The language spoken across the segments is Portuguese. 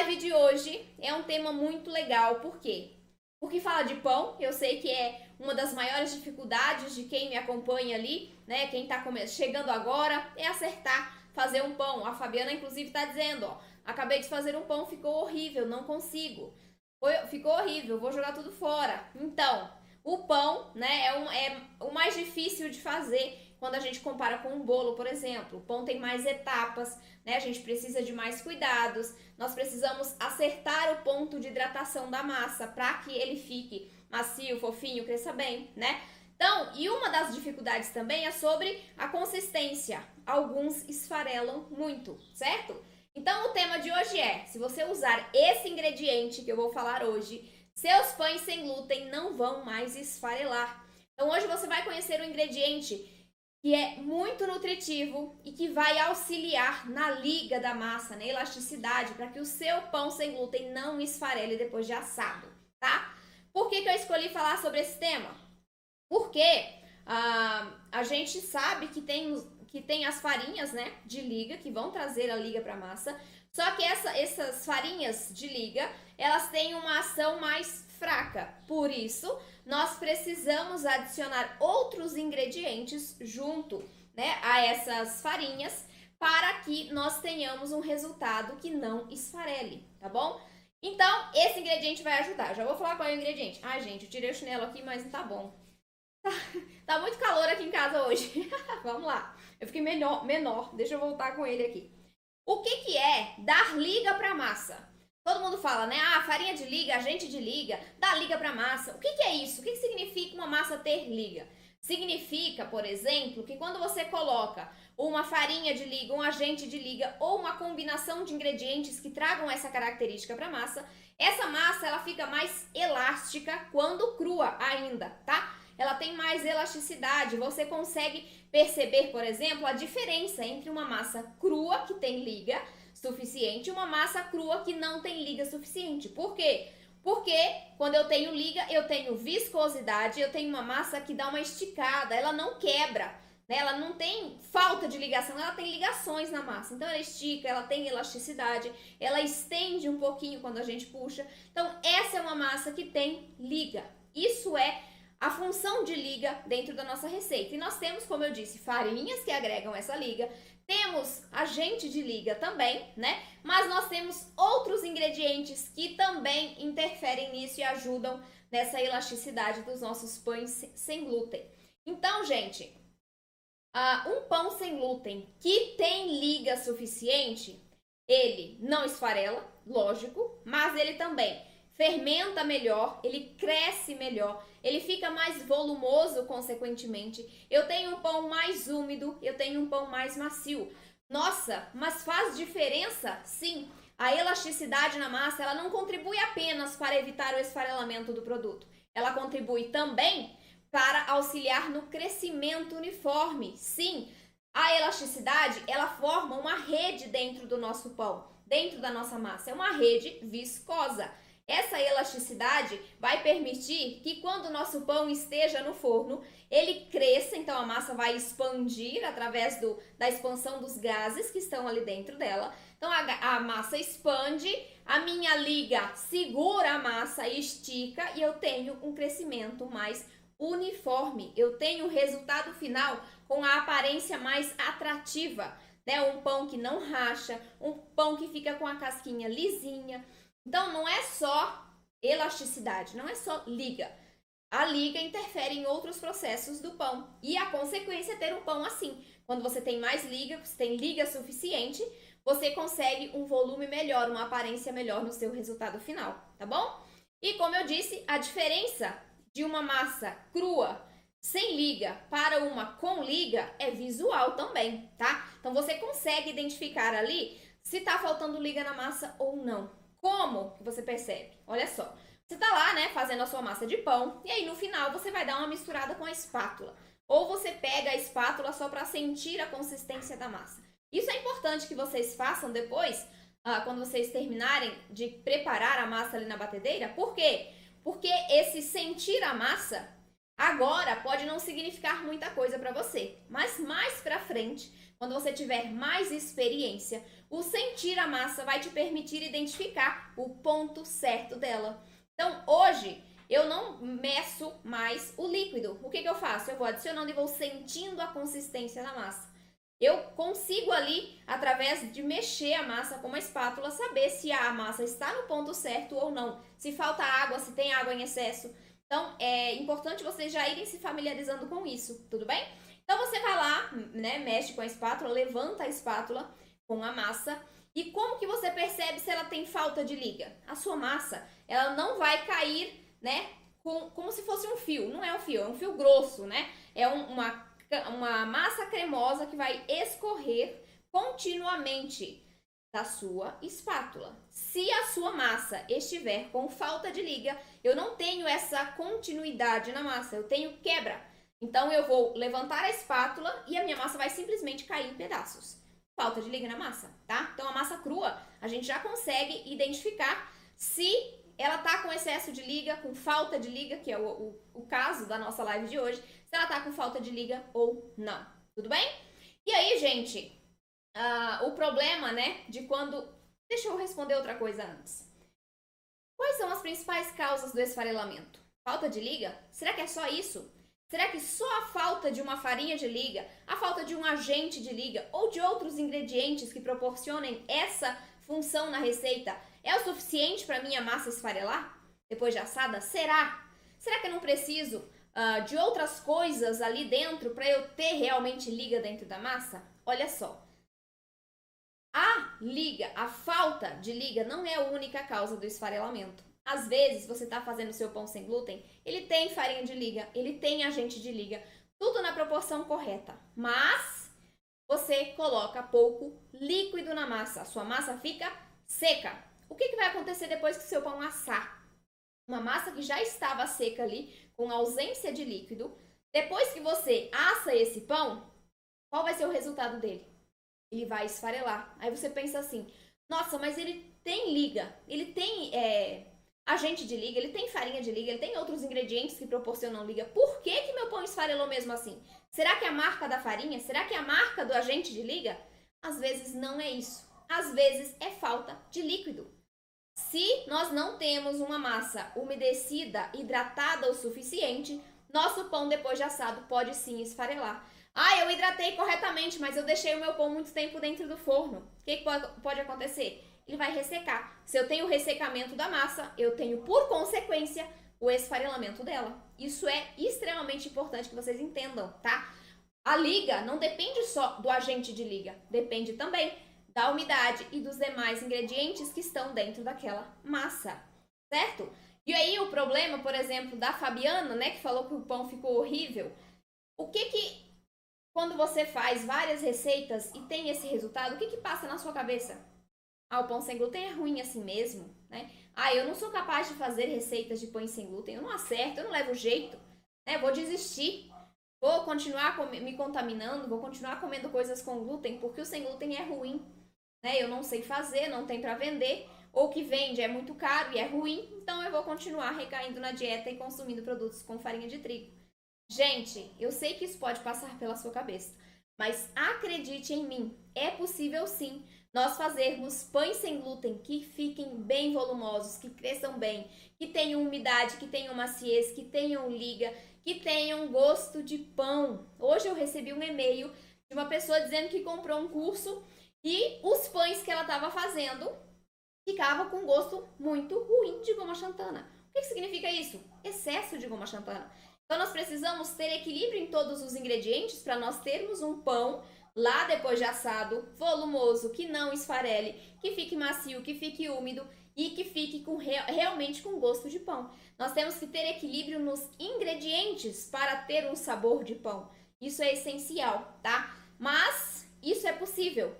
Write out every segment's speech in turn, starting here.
live de hoje é um tema muito legal, por quê? Porque fala de pão, eu sei que é uma das maiores dificuldades de quem me acompanha ali, né? Quem tá chegando agora, é acertar, fazer um pão. A Fabiana, inclusive, tá dizendo, ó, acabei de fazer um pão, ficou horrível, não consigo. Ficou horrível, vou jogar tudo fora. Então, o pão, né, é o mais difícil de fazer quando a gente compara com um bolo, por exemplo. O pão tem mais etapas, né? A gente precisa de mais cuidados. Nós precisamos acertar o ponto de hidratação da massa para que ele fique macio, fofinho, cresça bem, né? Então, e uma das dificuldades também é sobre a consistência. Alguns esfarelam muito, certo? Então, o tema de hoje é, se você usar esse ingrediente que eu vou falar hoje, seus pães sem glúten não vão mais esfarelar. Então, hoje você vai conhecer um ingrediente que é muito nutritivo e que vai auxiliar na liga da massa, na elasticidade, para que o seu pão sem glúten não esfarele depois de assado, tá? Por que eu escolhi falar sobre esse tema? Porque a gente sabe que tem as farinhas, né, de liga, que vão trazer a liga para a massa, só que essas farinhas de liga, elas têm uma ação mais fraca, por isso nós precisamos adicionar outros ingredientes junto, né, a essas farinhas para que nós tenhamos um resultado que não esfarele, tá bom? Então, esse ingrediente vai ajudar. Já vou falar qual é o ingrediente. Ai, gente, eu tirei o chinelo aqui, mas não tá bom. Tá muito calor aqui em casa hoje. Vamos lá. Eu fiquei menor. Deixa eu voltar com ele aqui. O que é dar liga pra massa? Todo mundo fala, né? Ah, farinha de liga, agente de liga, dá liga pra massa. O que é isso? O que significa uma massa ter liga? Significa, por exemplo, que quando você coloca uma farinha de liga, um agente de liga ou uma combinação de ingredientes que tragam essa característica para a massa, essa massa ela fica mais elástica quando crua ainda, tá? Ela tem mais elasticidade, você consegue perceber, por exemplo, a diferença entre uma massa crua que tem liga suficiente e uma massa crua que não tem liga suficiente. Por quê? Porque quando eu tenho liga, eu tenho viscosidade, eu tenho uma massa que dá uma esticada, ela não quebra, né? Ela não tem falta de ligação, ela tem ligações na massa. Então ela estica, ela tem elasticidade, ela estende um pouquinho quando a gente puxa. Então essa é uma massa que tem liga. Isso é a função de liga dentro da nossa receita. E nós temos, como eu disse, farinhas que agregam essa liga, temos agente de liga também, né? Mas nós temos outros ingredientes que também interferem nisso e ajudam nessa elasticidade dos nossos pães sem glúten. Então, gente, um pão sem glúten que tem liga suficiente, ele não esfarela, lógico, mas ele também fermenta melhor, ele cresce melhor, ele fica mais volumoso, consequentemente. Eu tenho um pão mais úmido, eu tenho um pão mais macio. Nossa, mas faz diferença? Sim. A elasticidade na massa, ela não contribui apenas para evitar o esfarelamento do produto. Ela contribui também para auxiliar no crescimento uniforme. Sim, a elasticidade, ela forma uma rede dentro do nosso pão, dentro da nossa massa. É uma rede viscosa. Essa elasticidade vai permitir que quando o nosso pão esteja no forno, ele cresça, então a massa vai expandir através da expansão dos gases que estão ali dentro dela. Então a massa expande, a minha liga segura a massa e estica e eu tenho um crescimento mais uniforme. Eu tenho o resultado final com a aparência mais atrativa, né? Um pão que não racha, um pão que fica com a casquinha lisinha. Então, não é só elasticidade, não é só liga. A liga interfere em outros processos do pão. E a consequência é ter um pão assim. Quando você tem mais liga, você tem liga suficiente, você consegue um volume melhor, uma aparência melhor no seu resultado final, tá bom? E como eu disse, a diferença de uma massa crua sem liga para uma com liga é visual também, tá? Então, você consegue identificar ali se tá faltando liga na massa ou não. Como que você percebe? Olha só, você tá lá, né, fazendo a sua massa de pão, e aí no final você vai dar uma misturada com a espátula. Ou você pega a espátula só para sentir a consistência da massa. Isso é importante que vocês façam depois, quando vocês terminarem de preparar a massa ali na batedeira. Por quê? Porque esse sentir a massa Agora pode não significar muita coisa para você, mas mais para frente, quando você tiver mais experiência, o sentir a massa vai te permitir identificar o ponto certo dela. Então, hoje eu não meço mais o líquido. O que eu faço? Eu vou adicionando e vou sentindo a consistência da massa. Eu consigo ali, através de mexer a massa com uma espátula, saber se a massa está no ponto certo ou não. Se falta água, se tem água em excesso. Então, é importante vocês já irem se familiarizando com isso, tudo bem? Então, você vai lá, né, mexe com a espátula, levanta a espátula com a massa. E como que você percebe se ela tem falta de liga? A sua massa, ela não vai cair, né, como se fosse um fio. Não é um fio, é um fio grosso, né? É uma massa cremosa que vai escorrer continuamente da sua espátula. Se a sua massa estiver com falta de liga, eu não tenho essa continuidade na massa, eu tenho quebra. Então eu vou levantar a espátula e a minha massa vai simplesmente cair em pedaços. Falta de liga na massa, tá? Então a massa crua, a gente já consegue identificar se ela tá com excesso de liga, com falta de liga, que é o caso da nossa live de hoje, se ela tá com falta de liga ou não. Tudo bem? E aí, gente, o problema, né, de quando... Deixa eu responder outra coisa antes. Quais são as principais causas do esfarelamento? Falta de liga? Será que é só isso? Será que só a falta de uma farinha de liga, a falta de um agente de liga ou de outros ingredientes que proporcionem essa função na receita é o suficiente para minha massa esfarelar depois de assada? Será? Será que eu não preciso de outras coisas ali dentro para eu ter realmente liga dentro da massa? Olha só. A liga, a falta de liga não é a única causa do esfarelamento. Às vezes, você está fazendo seu pão sem glúten, ele tem farinha de liga, ele tem agente de liga, tudo na proporção correta. Mas você coloca pouco líquido na massa, a sua massa fica seca. O que vai acontecer depois que seu pão assar? Uma massa que já estava seca ali, com ausência de líquido, depois que você assa esse pão, qual vai ser o resultado dele? Ele vai esfarelar. Aí você pensa assim, nossa, mas ele tem liga, ele tem agente de liga, ele tem farinha de liga, ele tem outros ingredientes que proporcionam liga. Por que meu pão esfarelou mesmo assim? Será que é a marca da farinha? Será que é a marca do agente de liga? Às vezes não é isso. Às vezes é falta de líquido. Se nós não temos uma massa umedecida, hidratada o suficiente, nosso pão depois de assado pode sim esfarelar. Eu hidratei corretamente, mas eu deixei o meu pão muito tempo dentro do forno. O que pode acontecer? Ele vai ressecar. Se eu tenho o ressecamento da massa, eu tenho, por consequência, o esfarelamento dela. Isso é extremamente importante que vocês entendam, tá? A liga não depende só do agente de liga, depende também da umidade e dos demais ingredientes que estão dentro daquela massa, certo? E aí o problema, por exemplo, da Fabiana, né, que falou que o pão ficou horrível, quando você faz várias receitas e tem esse resultado, o que passa na sua cabeça? O pão sem glúten é ruim assim mesmo, né? Eu não sou capaz de fazer receitas de pães sem glúten, eu não acerto, eu não levo jeito, né? Vou desistir, vou continuar me contaminando, vou continuar comendo coisas com glúten, porque o sem glúten é ruim, né? Eu não sei fazer, não tem para vender, ou que vende é muito caro e é ruim, então eu vou continuar recaindo na dieta e consumindo produtos com farinha de trigo. Gente, eu sei que isso pode passar pela sua cabeça, mas acredite em mim, é possível sim nós fazermos pães sem glúten que fiquem bem volumosos, que cresçam bem, que tenham umidade, que tenham maciez, que tenham liga, que tenham gosto de pão. Hoje eu recebi um e-mail de uma pessoa dizendo que comprou um curso e os pães que ela estava fazendo ficavam com gosto muito ruim de goma xantana. O que significa isso? Excesso de goma xantana. Então, nós precisamos ter equilíbrio em todos os ingredientes para nós termos um pão lá depois de assado, volumoso, que não esfarele, que fique macio, que fique úmido e que fique realmente com gosto de pão. Nós temos que ter equilíbrio nos ingredientes para ter um sabor de pão. Isso é essencial, tá? Mas isso é possível,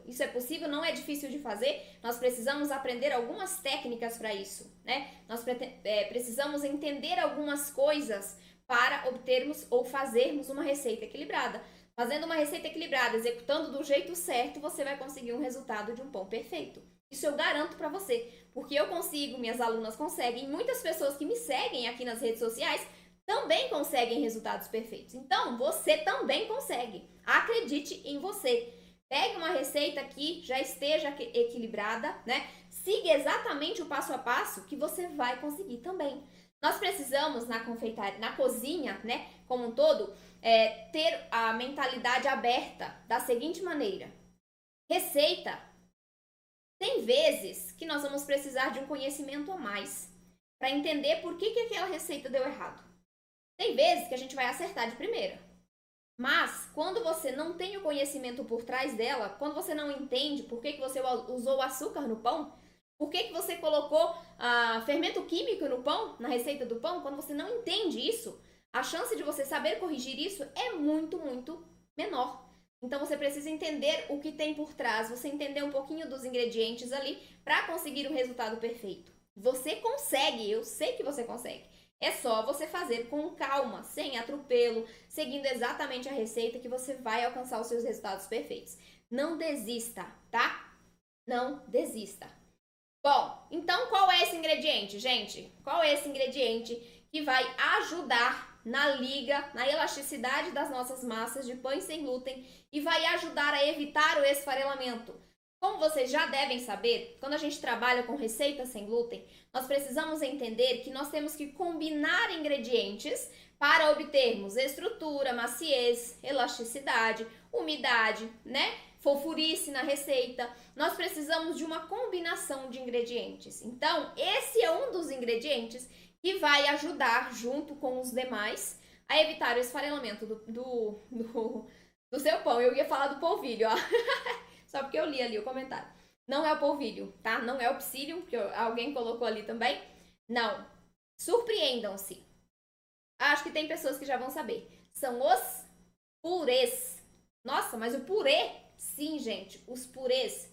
não é difícil de fazer, nós precisamos aprender algumas técnicas para isso, né? Nós precisamos entender algumas coisas para obtermos ou fazermos uma receita equilibrada. Fazendo uma receita equilibrada, executando do jeito certo, você vai conseguir um resultado de um pão perfeito. Isso eu garanto para você, porque eu consigo, minhas alunas conseguem, muitas pessoas que me seguem aqui nas redes sociais também conseguem resultados perfeitos. Então, você também consegue. Acredite em você. Pegue uma receita que já esteja equilibrada, né? Siga exatamente o passo a passo que você vai conseguir também. Nós precisamos, na confeitaria, na cozinha, né, como um todo, ter a mentalidade aberta da seguinte maneira. Receita, tem vezes que nós vamos precisar de um conhecimento a mais para entender por que aquela receita deu errado. Tem vezes que a gente vai acertar de primeira. Mas, quando você não tem o conhecimento por trás dela, quando você não entende por que você usou açúcar no pão, por que você colocou fermento químico no pão, na receita do pão, quando você não entende isso, a chance de você saber corrigir isso é muito, muito menor. Então, você precisa entender o que tem por trás, você entender um pouquinho dos ingredientes ali para conseguir um resultado perfeito. Você consegue, eu sei que você consegue. É só você fazer com calma, sem atropelo, seguindo exatamente a receita que você vai alcançar os seus resultados perfeitos. Não desista, tá? Não desista. Bom, então qual é esse ingrediente, gente? Qual é esse ingrediente que vai ajudar na liga, na elasticidade das nossas massas de pães sem glúten e vai ajudar a evitar o esfarelamento? Como vocês já devem saber, quando a gente trabalha com receitas sem glúten, nós precisamos entender que nós temos que combinar ingredientes para obtermos estrutura, maciez, elasticidade, umidade, né? Fofurice na receita. Nós precisamos de uma combinação de ingredientes. Então, esse é um dos ingredientes que vai ajudar, junto com os demais, a evitar o esfarelamento do seu pão. Eu ia falar do polvilho, ó. Só porque eu li ali o comentário. Não é o polvilho, tá? Não é o psyllium, que alguém colocou ali também. Não. Surpreendam-se. Acho que tem pessoas que já vão saber. São os purês. Nossa, mas o purê? Sim, gente. Os purês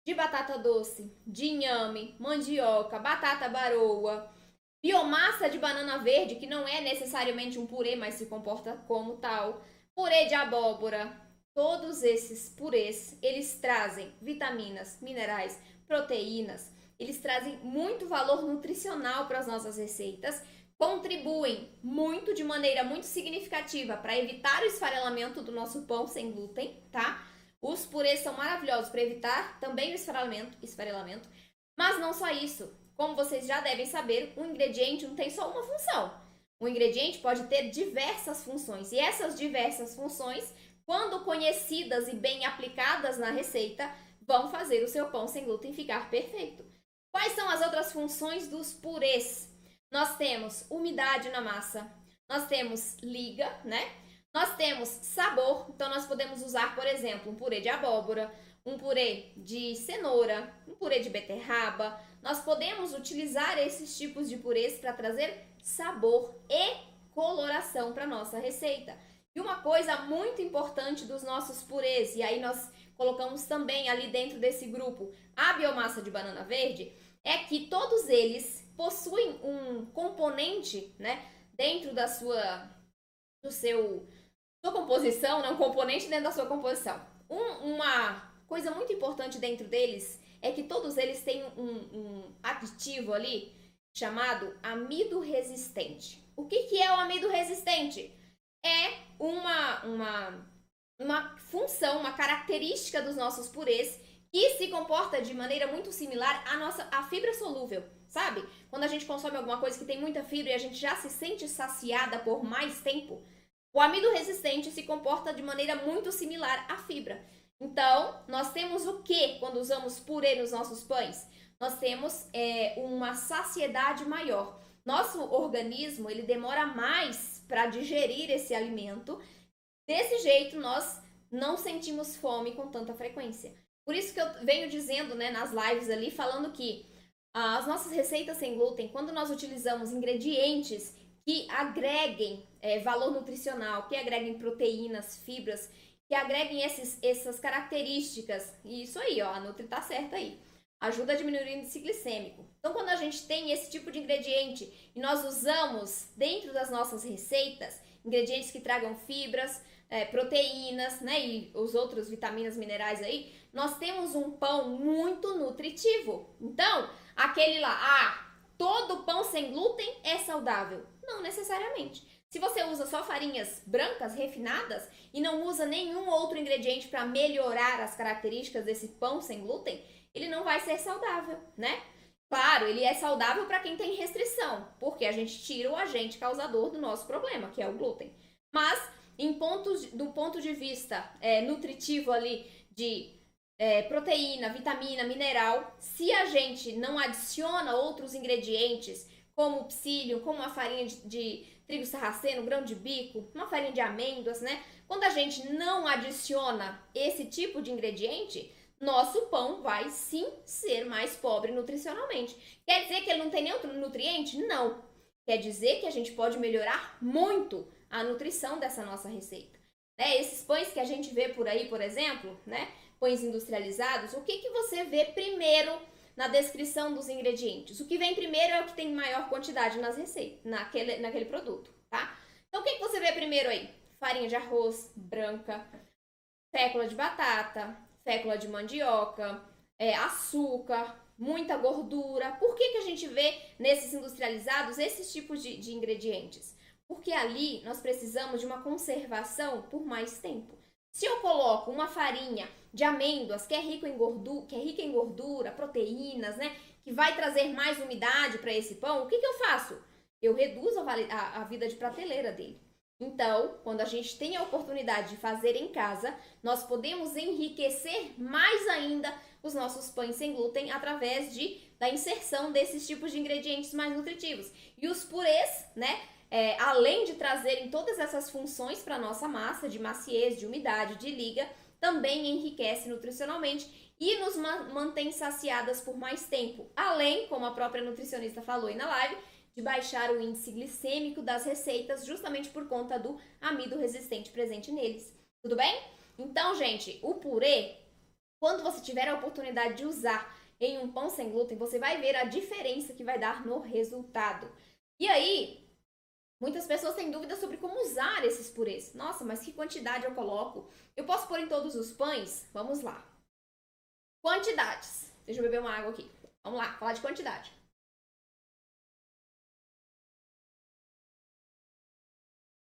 de batata doce, de inhame, mandioca, batata baroa, biomassa de banana verde, que não é necessariamente um purê, mas se comporta como tal. Purê de abóbora. Todos esses purês, eles trazem vitaminas, minerais, proteínas, eles trazem muito valor nutricional para as nossas receitas, contribuem muito, de maneira muito significativa para evitar o esfarelamento do nosso pão sem glúten, tá? Os purês são maravilhosos para evitar também o esfarelamento, mas não só isso. Como vocês já devem saber, um ingrediente não tem só uma função. Um ingrediente pode ter diversas funções, e essas diversas funções, quando conhecidas e bem aplicadas na receita, vão fazer o seu pão sem glúten ficar perfeito. Quais são as outras funções dos purês? Nós temos umidade na massa, nós temos liga, né? Nós temos sabor, então nós podemos usar, por exemplo, um purê de abóbora, um purê de cenoura, um purê de beterraba. Nós podemos utilizar esses tipos de purês para trazer sabor e coloração para nossa receita. E uma coisa muito importante dos nossos purês, e aí nós colocamos também ali dentro desse grupo a biomassa de banana verde, é que todos eles possuem um componente, né, dentro da sua composição, né, um componente dentro da sua composição. Uma coisa muito importante dentro deles é que todos eles têm um aditivo ali chamado amido resistente. O que é o amido resistente? É uma função, uma característica dos nossos purês que se comporta de maneira muito similar à fibra solúvel, sabe? Quando a gente consome alguma coisa que tem muita fibra e a gente já se sente saciada por mais tempo, o amido resistente se comporta de maneira muito similar à fibra. Então, nós temos o que quando usamos purê nos nossos pães? Nós temos uma saciedade maior. Nosso organismo, ele demora mais para digerir esse alimento. Desse jeito, nós não sentimos fome com tanta frequência. Por isso que eu venho dizendo, né, nas lives ali, falando que as nossas receitas sem glúten, quando nós utilizamos ingredientes que agreguem valor nutricional, que agreguem proteínas, fibras, que agreguem essas características, e isso aí, ó, a Nutri tá certa aí, ajuda a diminuir o índice glicêmico. Então, quando a gente tem esse tipo de ingrediente e nós usamos dentro das nossas receitas, ingredientes que tragam fibras, proteínas, né, e os outros vitaminas, minerais aí, nós temos um pão muito nutritivo. Então, aquele lá, todo pão sem glúten é saudável. Não necessariamente. Se você usa só farinhas brancas, refinadas, e não usa nenhum outro ingrediente para melhorar as características desse pão sem glúten, ele não vai ser saudável, né? Claro, ele é saudável para quem tem restrição, porque a gente tira o agente causador do nosso problema, que é o glúten. Mas, do ponto de vista nutritivo ali, de proteína, vitamina, mineral, se a gente não adiciona outros ingredientes, como o psyllium, como a farinha de trigo sarraceno, grão de bico, uma farinha de amêndoas, né? Quando a gente não adiciona esse tipo de ingrediente, nosso pão vai sim ser mais pobre nutricionalmente. Quer dizer que ele não tem nenhum nutriente? Não. Quer dizer que a gente pode melhorar muito a nutrição dessa nossa receita. Esses pães que a gente vê por aí, por exemplo, né? Pães industrializados, o que você vê primeiro na descrição dos ingredientes? O que vem primeiro é o que tem maior quantidade nas receitas, naquele produto, tá? Então, o que você vê primeiro aí? Farinha de arroz branca, fécula de batata, fécula de mandioca, açúcar, muita gordura. Por que a gente vê nesses industrializados esses tipos de ingredientes? Porque ali nós precisamos de uma conservação por mais tempo. Se eu coloco uma farinha de amêndoas que é rica em gordura, proteínas, né, que vai trazer mais umidade para esse pão, o que eu faço? Eu reduzo a vida de prateleira dele. Então, quando a gente tem a oportunidade de fazer em casa, nós podemos enriquecer mais ainda os nossos pães sem glúten através da inserção desses tipos de ingredientes mais nutritivos. E os purês, né? Além de trazerem todas essas funções para a nossa massa, de maciez, de umidade, de liga, também enriquece nutricionalmente e nos mantém saciadas por mais tempo. Além, como a própria nutricionista falou aí na live, de baixar o índice glicêmico das receitas justamente por conta do amido resistente presente neles. Tudo bem? Então, gente, o purê, quando você tiver a oportunidade de usar em um pão sem glúten, você vai ver a diferença que vai dar no resultado. E aí, muitas pessoas têm dúvidas sobre como usar esses purês. Nossa, mas que quantidade eu coloco? Eu posso pôr em todos os pães? Vamos lá. Quantidades. Deixa eu beber uma água aqui. Vamos lá, falar de quantidade.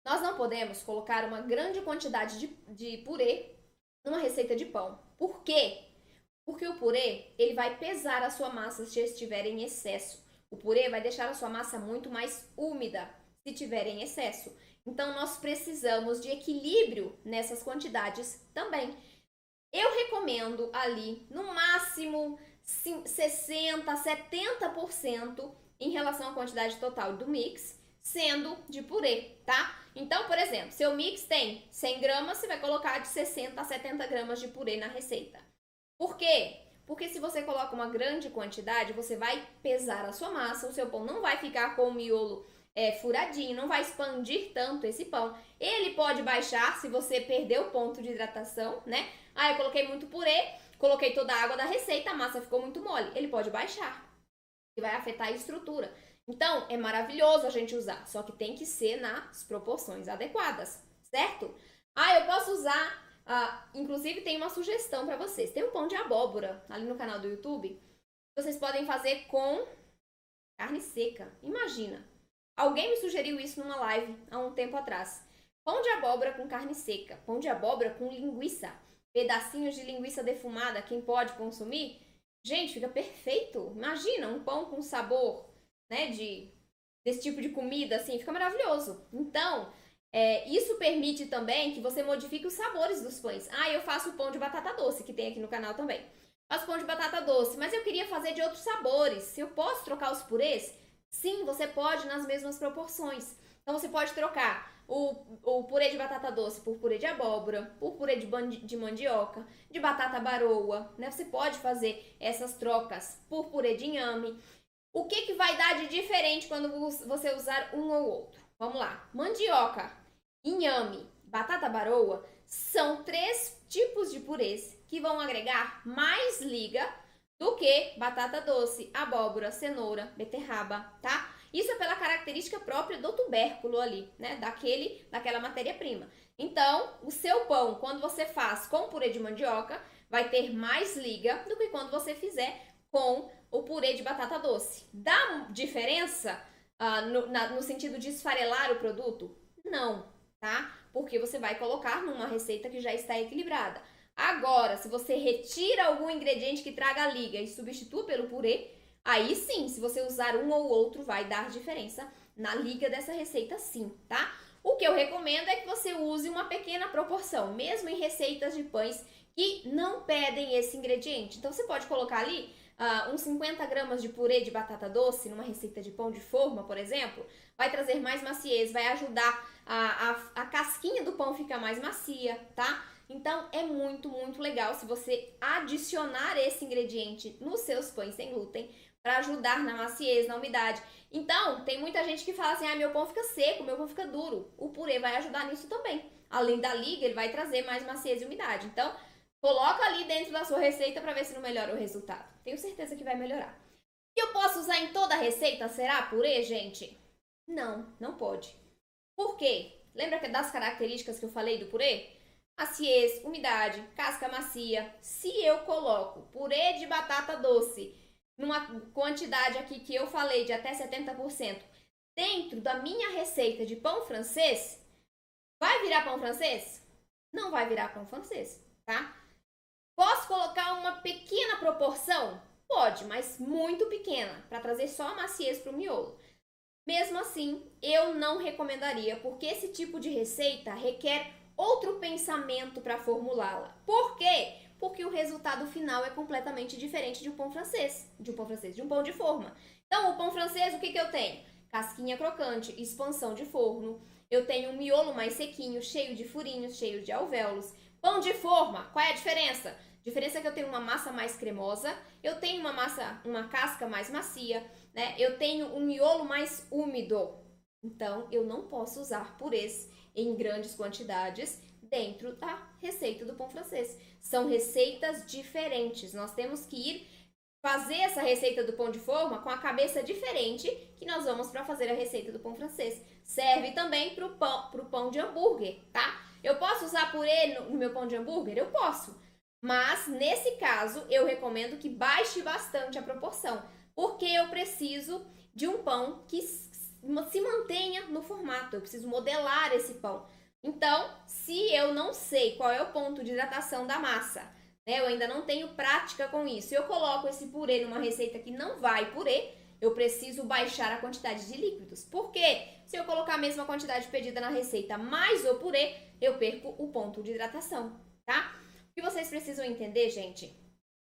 Nós não podemos colocar uma grande quantidade de purê numa receita de pão. Por quê? Porque o purê, ele vai pesar a sua massa se estiver em excesso. O purê vai deixar a sua massa muito mais úmida se tiver em excesso. Então, nós precisamos de equilíbrio nessas quantidades também. Eu recomendo ali, no máximo, 60%, 70% em relação à quantidade total do mix, sendo de purê, tá? Então, por exemplo, seu mix tem 100 gramas, você vai colocar de 60 a 70 gramas de purê na receita. Por quê? Porque se você coloca uma grande quantidade, você vai pesar a sua massa, o seu pão não vai ficar com o miolo furadinho, não vai expandir tanto esse pão. Ele pode baixar se você perder o ponto de hidratação, né? Eu coloquei muito purê, coloquei toda a água da receita, a massa ficou muito mole. Ele pode baixar, que vai afetar a estrutura. Então, é maravilhoso a gente usar, só que tem que ser nas proporções adequadas, certo? Eu posso usar, inclusive tem uma sugestão para vocês. Tem um pão de abóbora ali no canal do YouTube. Vocês podem fazer com carne seca. Imagina, alguém me sugeriu isso numa live há um tempo atrás. Pão de abóbora com carne seca, pão de abóbora com linguiça, pedacinhos de linguiça defumada, quem pode consumir? Gente, fica perfeito. Imagina, um pão com sabor, né, desse tipo de comida, assim, fica maravilhoso. Então, isso permite também que você modifique os sabores dos pães. Eu faço pão de batata doce, que tem aqui no canal também. Faço pão de batata doce, mas eu queria fazer de outros sabores. Eu posso trocar os purês? Sim, você pode nas mesmas proporções. Então, você pode trocar o purê de batata doce por purê de abóbora, por purê de mandioca, de batata baroa, né? Você pode fazer essas trocas por purê de inhame. O que vai dar de diferente quando você usar um ou outro? Vamos lá. Mandioca, inhame, batata baroa são 3 tipos de purês que vão agregar mais liga do que batata doce, abóbora, cenoura, beterraba, tá? Isso é pela característica própria do tubérculo ali, né? Daquela matéria-prima. Então, o seu pão, quando você faz com purê de mandioca, vai ter mais liga do que quando você fizer com o purê de batata doce. Dá diferença? no sentido de esfarelar o produto? Não, tá? Porque você vai colocar numa receita que já está equilibrada. Agora, se você retira algum ingrediente que traga a liga e substitua pelo purê, aí sim, se você usar um ou outro, vai dar diferença na liga dessa receita sim, tá? O que eu recomendo é que você use uma pequena proporção, mesmo em receitas de pães que não pedem esse ingrediente. Então, você pode colocar ali uns 50 gramas de purê de batata doce numa receita de pão de forma, por exemplo, vai trazer mais maciez, vai ajudar a casquinha do pão ficar mais macia, tá? Então, é muito, muito legal se você adicionar esse ingrediente nos seus pães sem glúten para ajudar na maciez, na umidade. Então, tem muita gente que fala assim, meu pão fica seco, meu pão fica duro. O purê vai ajudar nisso também. Além da liga, ele vai trazer mais maciez e umidade. Então, coloca ali dentro da sua receita para ver se não melhora o resultado. Tenho certeza que vai melhorar. E eu posso usar em toda a receita? Será purê, gente? Não, não pode. Por quê? Lembra das características que eu falei do purê? Maciez, umidade, casca macia. Se eu coloco purê de batata doce numa quantidade aqui que eu falei de até 70% dentro da minha receita de pão francês, vai virar pão francês? Não vai virar pão francês, tá? Posso colocar uma pequena proporção? Pode, mas muito pequena, para trazer só a maciez para o miolo. Mesmo assim, eu não recomendaria, porque esse tipo de receita requer outro pensamento para formulá-la. Por quê? Porque o resultado final é completamente diferente de um pão francês, de um pão de forma. Então, o pão francês, o que eu tenho? Casquinha crocante, expansão de forno, eu tenho um miolo mais sequinho, cheio de furinhos, cheio de alvéolos. Pão de forma, qual é a diferença? A diferença é que eu tenho uma massa mais cremosa, eu tenho uma casca mais macia, né? Eu tenho um miolo mais úmido. Então, eu não posso usar purês em grandes quantidades dentro da receita do pão francês. São receitas diferentes. Nós temos que ir fazer essa receita do pão de forma com a cabeça diferente que nós vamos para fazer a receita do pão francês. Serve também para o pão de hambúrguer, tá? Eu posso usar purê no meu pão de hambúrguer? Eu posso. Mas, nesse caso, eu recomendo que baixe bastante a proporção, porque eu preciso de um pão que se mantenha no formato, eu preciso modelar esse pão. Então, se eu não sei qual é o ponto de hidratação da massa, né, eu ainda não tenho prática com isso, eu coloco esse purê numa receita que não vai purê, eu preciso baixar a quantidade de líquidos. Por quê? Se eu colocar a mesma quantidade pedida na receita mais o purê, eu perco o ponto de hidratação, tá? O que vocês precisam entender, gente,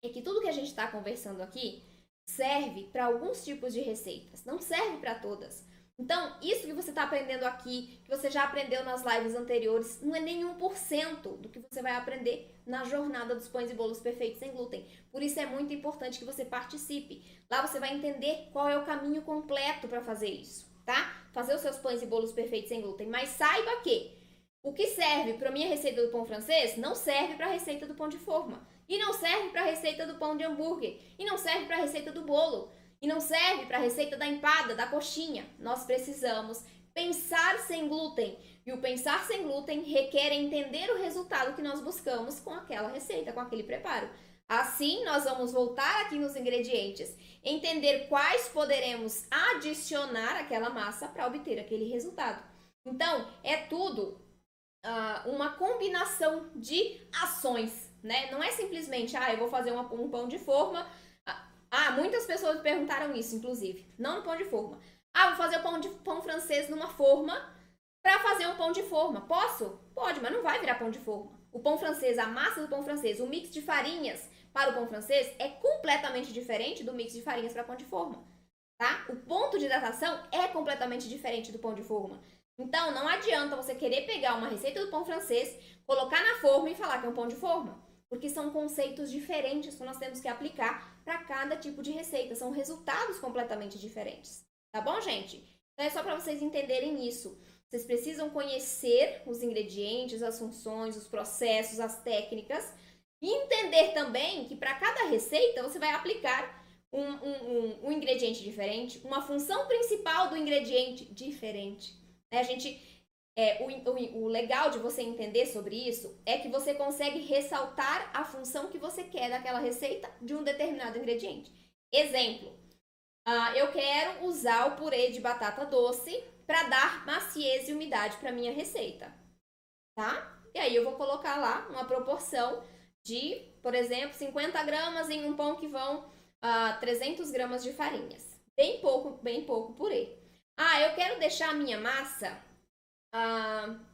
é que tudo que a gente está conversando aqui serve para alguns tipos de receitas, não serve para todas. Então, isso que você está aprendendo aqui, que você já aprendeu nas lives anteriores, não é nem 1% do que você vai aprender na jornada dos pães e bolos perfeitos sem glúten. Por isso é muito importante que você participe. Lá você vai entender qual é o caminho completo para fazer isso, tá? Fazer os seus pães e bolos perfeitos sem glúten. Mas saiba que o que serve para a minha receita do pão francês não serve para a receita do pão de forma. E não serve para a receita do pão de hambúrguer. E não serve para a receita do bolo. E não serve para a receita da empada, da coxinha. Nós precisamos pensar sem glúten. E o pensar sem glúten requer entender o resultado que nós buscamos com aquela receita, com aquele preparo. Assim, nós vamos voltar aqui nos ingredientes, entender quais poderemos adicionar àquela massa para obter aquele resultado. Então, é tudo uma combinação de ações, né? Não é simplesmente, eu vou fazer um pão de forma. Muitas pessoas me perguntaram isso, inclusive. Não no pão de forma. Vou fazer o pão francês numa forma para fazer um pão de forma. Posso? Pode, mas não vai virar pão de forma. O pão francês, a massa do pão francês, o mix de farinhas para o pão francês é completamente diferente do mix de farinhas para pão de forma, tá? O ponto de hidratação é completamente diferente do pão de forma. Então, não adianta você querer pegar uma receita do pão francês, colocar na forma e falar que é um pão de forma. Porque são conceitos diferentes que nós temos que aplicar para cada tipo de receita. São resultados completamente diferentes. Tá bom, gente? Então, é só para vocês entenderem isso. Vocês precisam conhecer os ingredientes, as funções, os processos, as técnicas. E entender também que para cada receita você vai aplicar um ingrediente diferente, uma função principal do ingrediente diferente. A gente... o legal de você entender sobre isso é que você consegue ressaltar a função que você quer daquela receita de um determinado ingrediente. Exemplo, Eu quero usar o purê de batata doce para dar maciez e umidade para minha receita, tá? E aí eu vou colocar lá uma proporção de, por exemplo, 50 gramas em um pão que vão 300 gramas de farinhas. Bem pouco purê. Eu quero deixar a minha massa.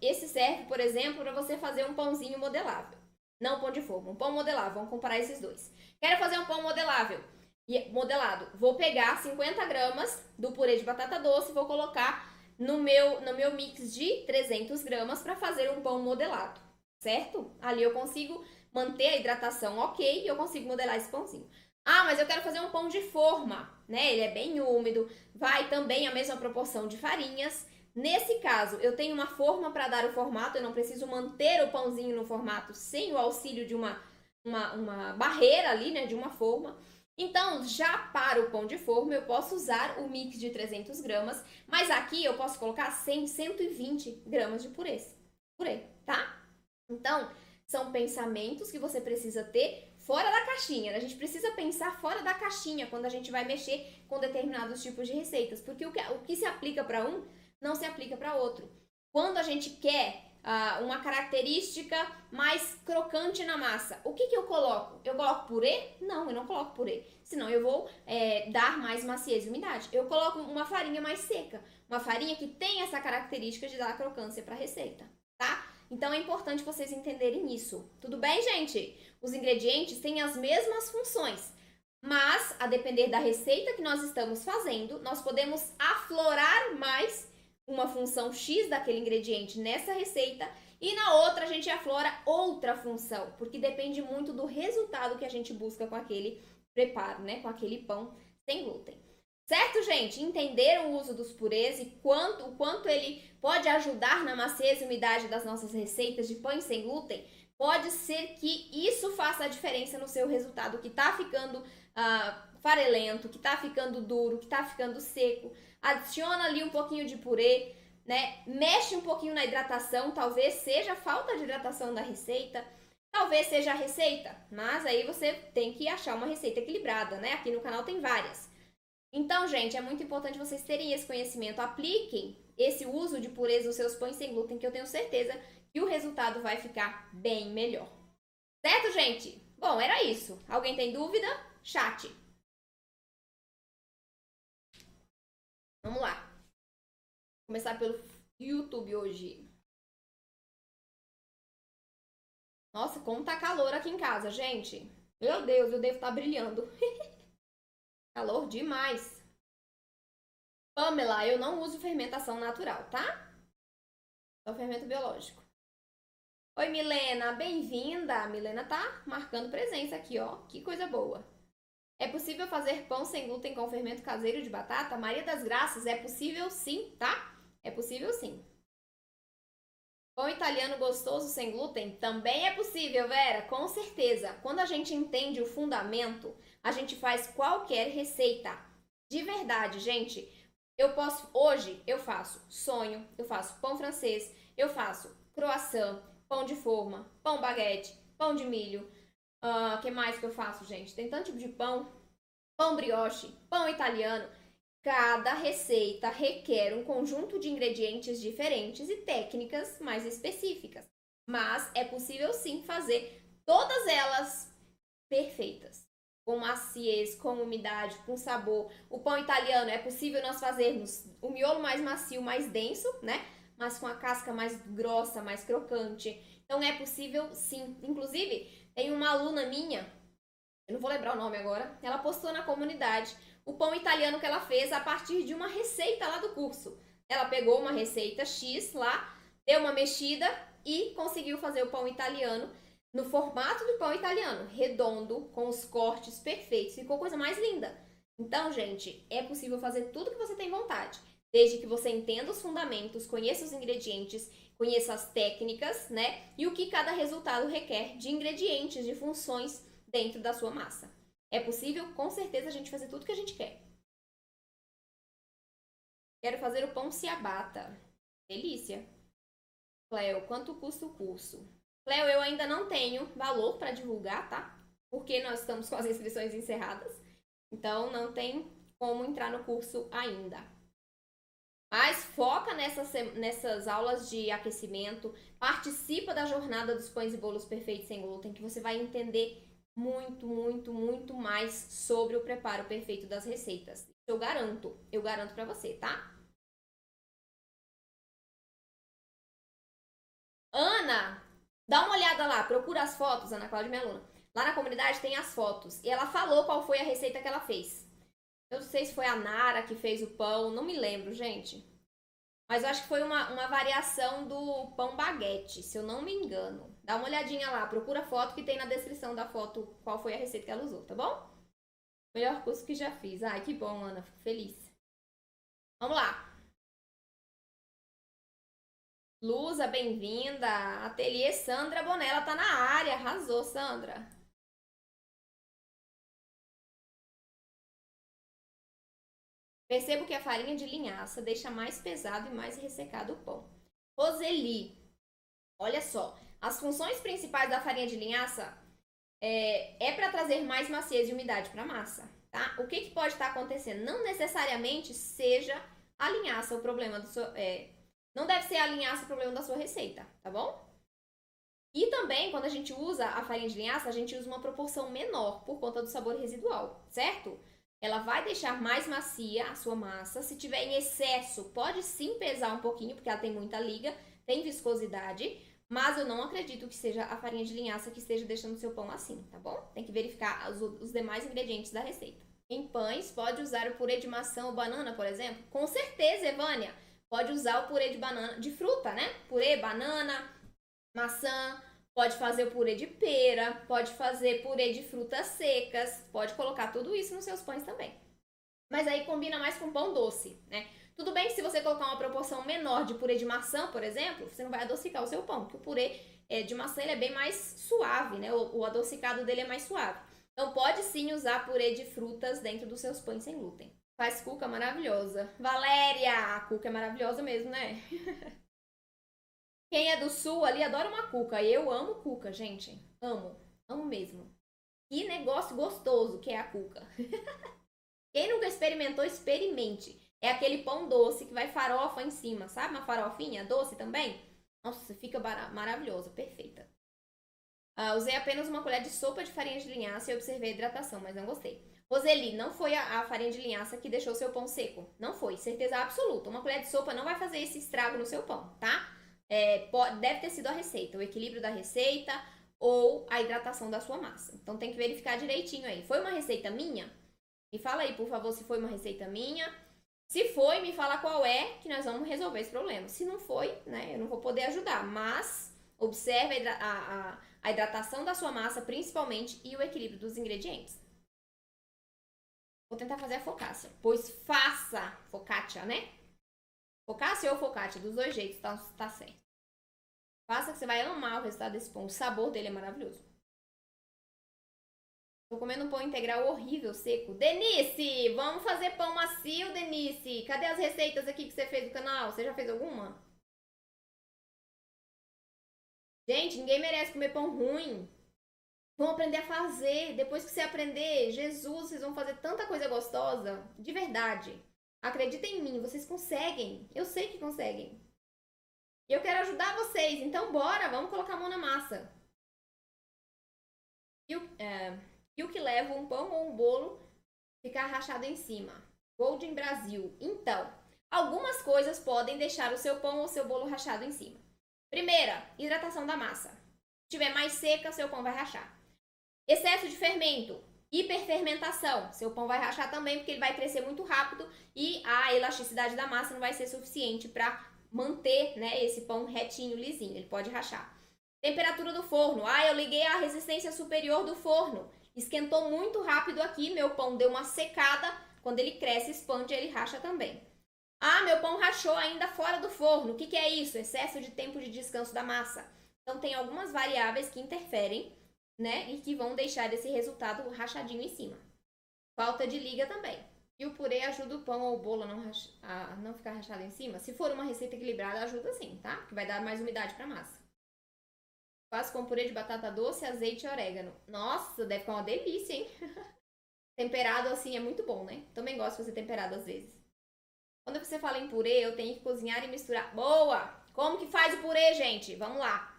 Esse serve, por exemplo, para você fazer um pãozinho modelável. Não pão de forma, um pão modelável. Vamos comparar esses dois. Quero fazer um pão modelável. Modelado. Vou pegar 50 gramas do purê de batata doce e vou colocar no meu mix de 300 gramas para fazer um pão modelado, certo? Ali eu consigo manter a hidratação ok e eu consigo modelar esse pãozinho. Mas eu quero fazer um pão de forma, né? Ele é bem úmido, vai também a mesma proporção de farinhas. Nesse caso, eu tenho uma forma para dar o formato, eu não preciso manter o pãozinho no formato sem o auxílio de uma barreira ali, né? De uma forma. Então, já para o pão de forma, eu posso usar o mix de 300 gramas, mas aqui eu posso colocar 100, 120 gramas de purê, tá? Então, são pensamentos que você precisa ter fora da caixinha. A gente precisa pensar fora da caixinha quando a gente vai mexer com determinados tipos de receitas, porque o que se aplica para um, não se aplica para outro. Quando a gente quer uma característica mais crocante na massa. O que eu coloco? Eu coloco purê? Não, eu não coloco purê. Senão eu vou dar mais maciez e umidade. Eu coloco uma farinha mais seca. Uma farinha que tem essa característica de dar crocância para a receita, tá? Então é importante vocês entenderem isso. Tudo bem, gente? Os ingredientes têm as mesmas funções. Mas, a depender da receita que nós estamos fazendo, nós podemos aflorar mais uma função X daquele ingrediente nessa receita e na outra a gente aflora outra função, porque depende muito do resultado que a gente busca com aquele preparo, né? Com aquele pão sem glúten. Certo, gente? Entenderam o uso dos purês e o quanto ele pode ajudar na maciez e umidade das nossas receitas de pães sem glúten? Pode ser que isso faça a diferença no seu resultado, que tá ficando farelento, que tá ficando duro, que tá ficando seco. Adiciona ali um pouquinho de purê, né? Mexe um pouquinho na hidratação, talvez seja a falta de hidratação da receita, talvez seja a receita, mas aí você tem que achar uma receita equilibrada, né? Aqui no canal tem várias. Então, gente, é muito importante vocês terem esse conhecimento. Apliquem esse uso de purês nos seus pães sem glúten, que eu tenho certeza que o resultado vai ficar bem melhor. Certo, gente? Bom, era isso. Alguém tem dúvida? Chat. Vamos lá. Vou começar pelo YouTube hoje. Nossa, como tá calor aqui em casa, gente. Meu Deus, eu devo estar brilhando. Calor demais. Pamela, eu não uso fermentação natural, tá? Só fermento biológico. Oi, Milena, bem-vinda. A Milena tá marcando presença aqui, ó. Que coisa boa. É possível fazer pão sem glúten com fermento caseiro de batata? Maria das Graças, é possível sim, tá? É possível sim. Pão italiano gostoso sem glúten? Também é possível, Vera, com certeza. Quando a gente entende o fundamento, a gente faz qualquer receita. De verdade, gente. Hoje eu faço sonho, eu faço pão francês, eu faço croissant, pão de forma, pão baguete, pão de milho. Que mais que eu faço, gente? Tem tanto tipo de pão. Pão brioche, pão italiano. Cada receita requer um conjunto de ingredientes diferentes e técnicas mais específicas. Mas é possível sim fazer todas elas perfeitas. Com maciez, com umidade, com sabor. O pão italiano é possível nós fazermos o miolo mais macio, mais denso, né? Mas com a casca mais grossa, mais crocante. Então é possível sim. Inclusive, tem uma aluna minha, eu não vou lembrar o nome agora, ela postou na comunidade o pão italiano que ela fez a partir de uma receita lá do curso. Ela pegou uma receita X lá, deu uma mexida e conseguiu fazer o pão italiano no formato do pão italiano, redondo, com os cortes perfeitos. Ficou a coisa mais linda. Então, gente, é possível fazer tudo que você tem vontade, desde que você entenda os fundamentos, conheça os ingredientes, conheça as técnicas, né? E o que cada resultado requer de ingredientes, de funções dentro da sua massa. É possível, com certeza, a gente fazer tudo que a gente quer. Quero fazer o pão ciabatta. Delícia. Cleo, quanto custa o curso? Cleo, eu ainda não tenho valor para divulgar, tá? Porque nós estamos com as inscrições encerradas. Então, não tem como entrar no curso ainda. Mas foca nessas aulas de aquecimento, participa da jornada dos pães e bolos perfeitos sem glúten, que você vai entender muito mais sobre o preparo perfeito das receitas. Eu garanto pra você, tá? Ana, dá uma olhada lá, procura as fotos, Ana Cláudia, minha aluna. Lá na comunidade tem as fotos. E ela falou qual foi a receita que ela fez. Eu não sei se foi a Nara que fez o pão, não me lembro, gente. Mas eu acho que foi uma variação do pão baguete, se eu não me engano. Dá uma olhadinha lá, procura a foto que tem na descrição da foto qual foi a receita que ela usou, tá bom? Melhor curso que já fiz. Ai, que bom, Ana, fico feliz. Vamos lá. Lusa, bem-vinda. Ateliê Sandra Bonella tá na área. Arrasou, Sandra. Percebo que a farinha de linhaça deixa mais pesado e mais ressecado o pão. Roseli, olha só. As funções principais da farinha de linhaça é para trazer mais maciez e umidade para a massa, tá? O que pode estar acontecendo? Não necessariamente seja a linhaça o problema do seu... não deve ser a linhaça o problema da sua receita, tá bom? E também, quando a gente usa a farinha de linhaça, a gente usa uma proporção menor por conta do sabor residual, certo? Ela vai deixar mais macia a sua massa. Se tiver em excesso, pode sim pesar um pouquinho, porque ela tem muita liga, tem viscosidade, mas eu não acredito que seja a farinha de linhaça que esteja deixando o seu pão assim, tá bom? Tem que verificar os demais ingredientes da receita. Em pães, pode usar o purê de maçã ou banana, por exemplo? Com certeza, Evânia! Pode usar o purê de banana, de fruta, né? Purê, banana, maçã, pode fazer o purê de pera, pode fazer purê de frutas secas, pode colocar tudo isso nos seus pães também. Mas aí combina mais com pão doce, né? Tudo bem que se você colocar uma proporção menor de purê de maçã, por exemplo, você não vai adocicar o seu pão, porque o purê de maçã ele é bem mais suave, né? O adocicado dele é mais suave. Então pode sim usar purê de frutas dentro dos seus pães sem glúten. Faz cuca maravilhosa. Valéria, a cuca é maravilhosa mesmo, né? Quem é do sul ali adora uma cuca. Eu amo cuca, gente. Amo mesmo. Que negócio gostoso que é a cuca. Quem nunca experimentou, experimente. É aquele pão doce que vai farofa em cima, sabe? Uma farofinha doce também. Nossa, fica maravilhosa, perfeita. Usei apenas uma colher de sopa de farinha de linhaça e observei a hidratação, mas não gostei. Roseli, não foi a farinha de linhaça que deixou seu pão seco. Não foi, certeza absoluta. Uma colher de sopa não vai fazer esse estrago no seu pão, tá? Deve ter sido a receita, o equilíbrio da receita ou a hidratação da sua massa. Então tem que verificar direitinho aí. Foi uma receita minha? Me fala aí, por favor, se foi uma receita minha. Se foi, me fala qual é, que nós vamos resolver esse problema. Se não foi, né, eu não vou poder ajudar. Mas observe a hidratação da sua massa, principalmente, e o equilíbrio dos ingredientes. Vou tentar fazer a focaccia. Pois faça focaccia, né? Focaccia ou focaccia, dos dois jeitos, tá certo. Faça que você vai amar o resultado desse pão. O sabor dele é maravilhoso. Tô comendo um pão integral horrível, seco. Denise, vamos fazer pão macio, Denise. Cadê as receitas aqui que você fez no canal? Você já fez alguma? Gente, ninguém merece comer pão ruim. Vão aprender a fazer. Depois que você aprender, Jesus, vocês vão fazer tanta coisa gostosa. De verdade. Acreditem em mim, vocês conseguem. Eu sei que conseguem. E eu quero ajudar vocês. Então, bora, vamos colocar a mão na massa. E o que leva um pão ou um bolo ficar rachado em cima? Golden Brasil. Então, algumas coisas podem deixar o seu pão ou seu bolo rachado em cima. Primeira, hidratação da massa. Se tiver mais seca, seu pão vai rachar. Excesso de fermento, hiperfermentação. Seu pão vai rachar também porque ele vai crescer muito rápido e a elasticidade da massa não vai ser suficiente para manter, né, esse pão retinho, lisinho. Ele pode rachar. Temperatura do forno. Eu liguei a resistência superior do forno. Esquentou muito rápido aqui, meu pão deu uma secada. Quando ele cresce, expande, ele racha também. Meu pão rachou ainda fora do forno. O que é isso? Excesso de tempo de descanso da massa. Então, tem algumas variáveis que interferem, né? E que vão deixar esse resultado rachadinho em cima. Falta de liga também. E o purê ajuda o pão ou o bolo a não ficar rachado em cima? Se for uma receita equilibrada, ajuda sim, tá? Que vai dar mais umidade para a massa. Faço com purê de batata doce, azeite e orégano. Nossa, deve ficar uma delícia, hein? Temperado assim é muito bom, né? Também gosto de fazer temperado às vezes. Quando você fala em purê, eu tenho que cozinhar e misturar. Boa! Como que faz o purê, gente? Vamos lá.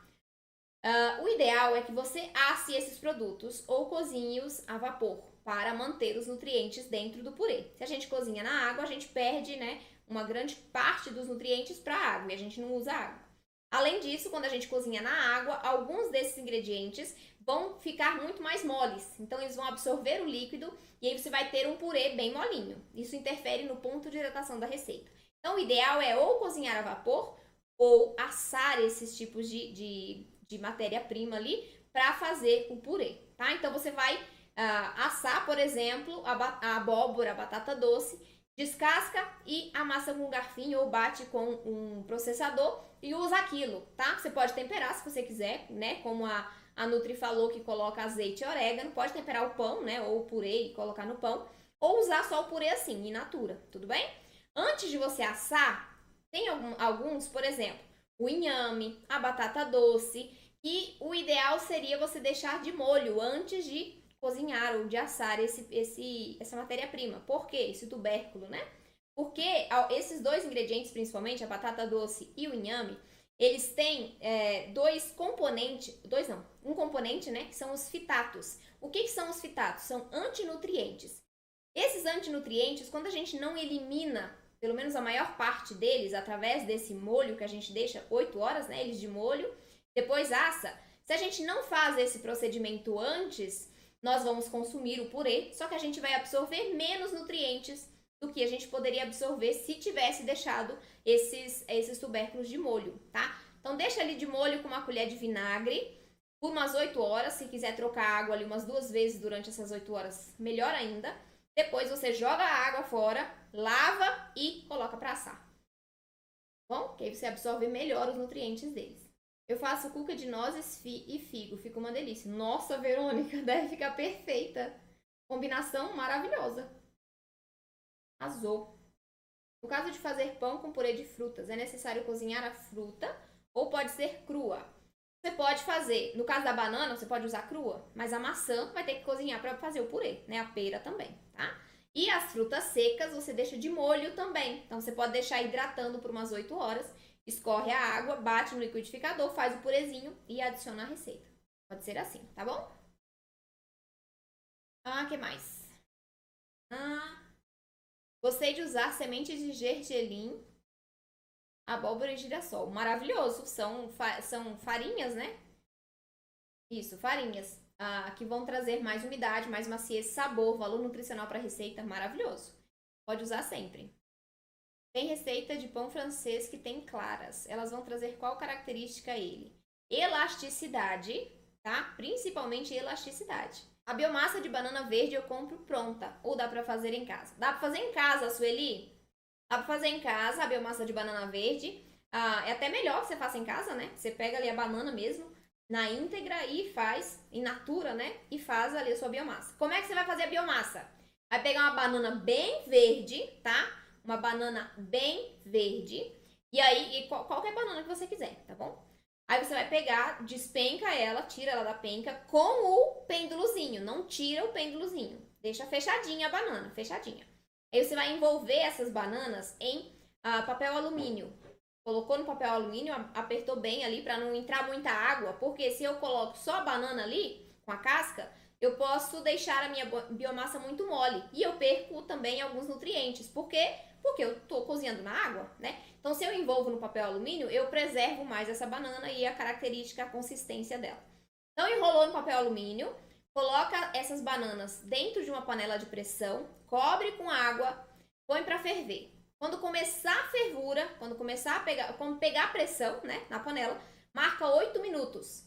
O ideal é que você asse esses produtos ou cozinhe-os a vapor para manter os nutrientes dentro do purê. Se a gente cozinha na água, a gente perde, né, uma grande parte dos nutrientes para a água e a gente não usa água. Além disso, quando a gente cozinha na água, alguns desses ingredientes vão ficar muito mais moles. Então, eles vão absorver o líquido e aí você vai ter um purê bem molinho. Isso interfere no ponto de hidratação da receita. Então, o ideal é ou cozinhar a vapor ou assar esses tipos de matéria-prima ali para fazer o purê, tá? Então, você vai assar, por exemplo, a abóbora, a batata doce, descasca e amassa com um garfinho ou bate com um processador e usa aquilo, tá? Você pode temperar se você quiser, né? Como a Nutri falou que coloca azeite e orégano, pode temperar o pão, né? Ou o purê e colocar no pão, ou usar só o purê assim, in natura, tudo bem? Antes de você assar, tem alguns, por exemplo, o inhame, a batata doce, e o ideal seria você deixar de molho antes de cozinhar ou de assar essa matéria-prima. Por quê? Esse tubérculo, né? Porque esses dois ingredientes, principalmente a batata doce e o inhame, eles têm um componente, né, que são os fitatos. O que são os fitatos? São antinutrientes. Esses antinutrientes, quando a gente não elimina, pelo menos a maior parte deles, através desse molho que a gente deixa 8 horas, né, eles de molho, depois assa, se a gente não faz esse procedimento antes, nós vamos consumir o purê, só que a gente vai absorver menos nutrientes do que a gente poderia absorver se tivesse deixado esses tubérculos de molho, tá? Então deixa ali de molho com uma colher de vinagre por umas 8 horas, se quiser trocar água ali umas 2 vezes durante essas 8 horas, melhor ainda. Depois você joga a água fora, lava e coloca para assar. Bom, que aí você absorve melhor os nutrientes deles. Eu faço cuca de nozes e figo, fica uma delícia. Nossa, Verônica, deve ficar perfeita. Combinação maravilhosa. Arrasou. No caso de fazer pão com purê de frutas, é necessário cozinhar a fruta ou pode ser crua. Você pode fazer, no caso da banana, você pode usar crua, mas a maçã vai ter que cozinhar para fazer o purê, né? A pera também, tá? E as frutas secas você deixa de molho também. Então você pode deixar hidratando por umas 8 horas, escorre a água, bate no liquidificador, faz o purezinho e adiciona a receita. Pode ser assim, tá bom? Que mais? Gostei de usar sementes de gergelim, abóbora e girassol. Maravilhoso. São farinhas, né? Isso, farinhas. Que vão trazer mais umidade, mais maciez, sabor, valor nutricional para a receita. Maravilhoso. Pode usar sempre. Tem receita de pão francês que tem claras. Elas vão trazer qual característica a ele? Elasticidade, tá? Principalmente elasticidade. A biomassa de banana verde eu compro pronta ou dá para fazer em casa? Dá para fazer em casa, Sueli? Dá para fazer em casa a biomassa de banana verde. É até melhor que você faça em casa, né? Você pega ali a banana mesmo, na íntegra e faz, in natura, né? E faz ali a sua biomassa. Como é que você vai fazer a biomassa? Vai pegar uma banana bem verde, tá? Uma banana bem verde. E aí, qualquer banana que você quiser, tá bom? Aí você vai pegar, despenca ela, tira ela da penca com o pêndulozinho. Não tira o pêndulozinho. Deixa fechadinha a banana, fechadinha. Aí você vai envolver essas bananas em papel alumínio. Colocou no papel alumínio, apertou bem ali para não entrar muita água. Porque se eu coloco só a banana ali, com a casca, eu posso deixar a minha biomassa muito mole. E eu perco também alguns nutrientes. Por quê? Porque eu tô cozinhando na água, né? Então, se eu envolvo no papel alumínio, eu preservo mais essa banana e a característica, a consistência dela. Então, enrolou no papel alumínio, coloca essas bananas dentro de uma panela de pressão, cobre com água, põe para ferver. Quando começar a fervura, quando pegar a pressão, né, na panela, marca 8 minutos.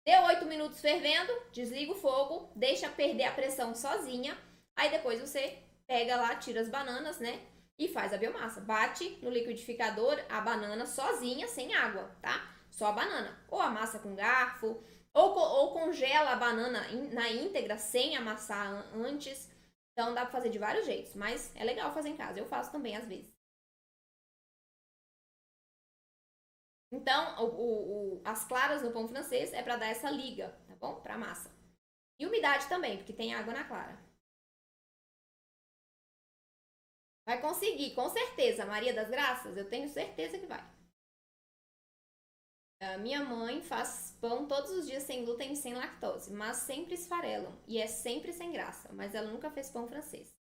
Deu 8 minutos fervendo, desliga o fogo, deixa perder a pressão sozinha. Aí depois você pega lá, tira as bananas, né? E faz a biomassa. Bate no liquidificador a banana sozinha, sem água, tá? Só a banana. Ou amassa com garfo, ou congela a banana na íntegra, sem amassar antes. Então dá pra fazer de vários jeitos, mas é legal fazer em casa. Eu faço também às vezes. Então, as claras no pão francês é para dar essa liga, tá bom? Pra massa. E umidade também, porque tem água na clara. Vai conseguir, com certeza. Maria das Graças, eu tenho certeza que vai. A minha mãe faz pão todos os dias sem glúten e sem lactose, mas sempre esfarelam e é sempre sem graça, mas ela nunca fez pão francês.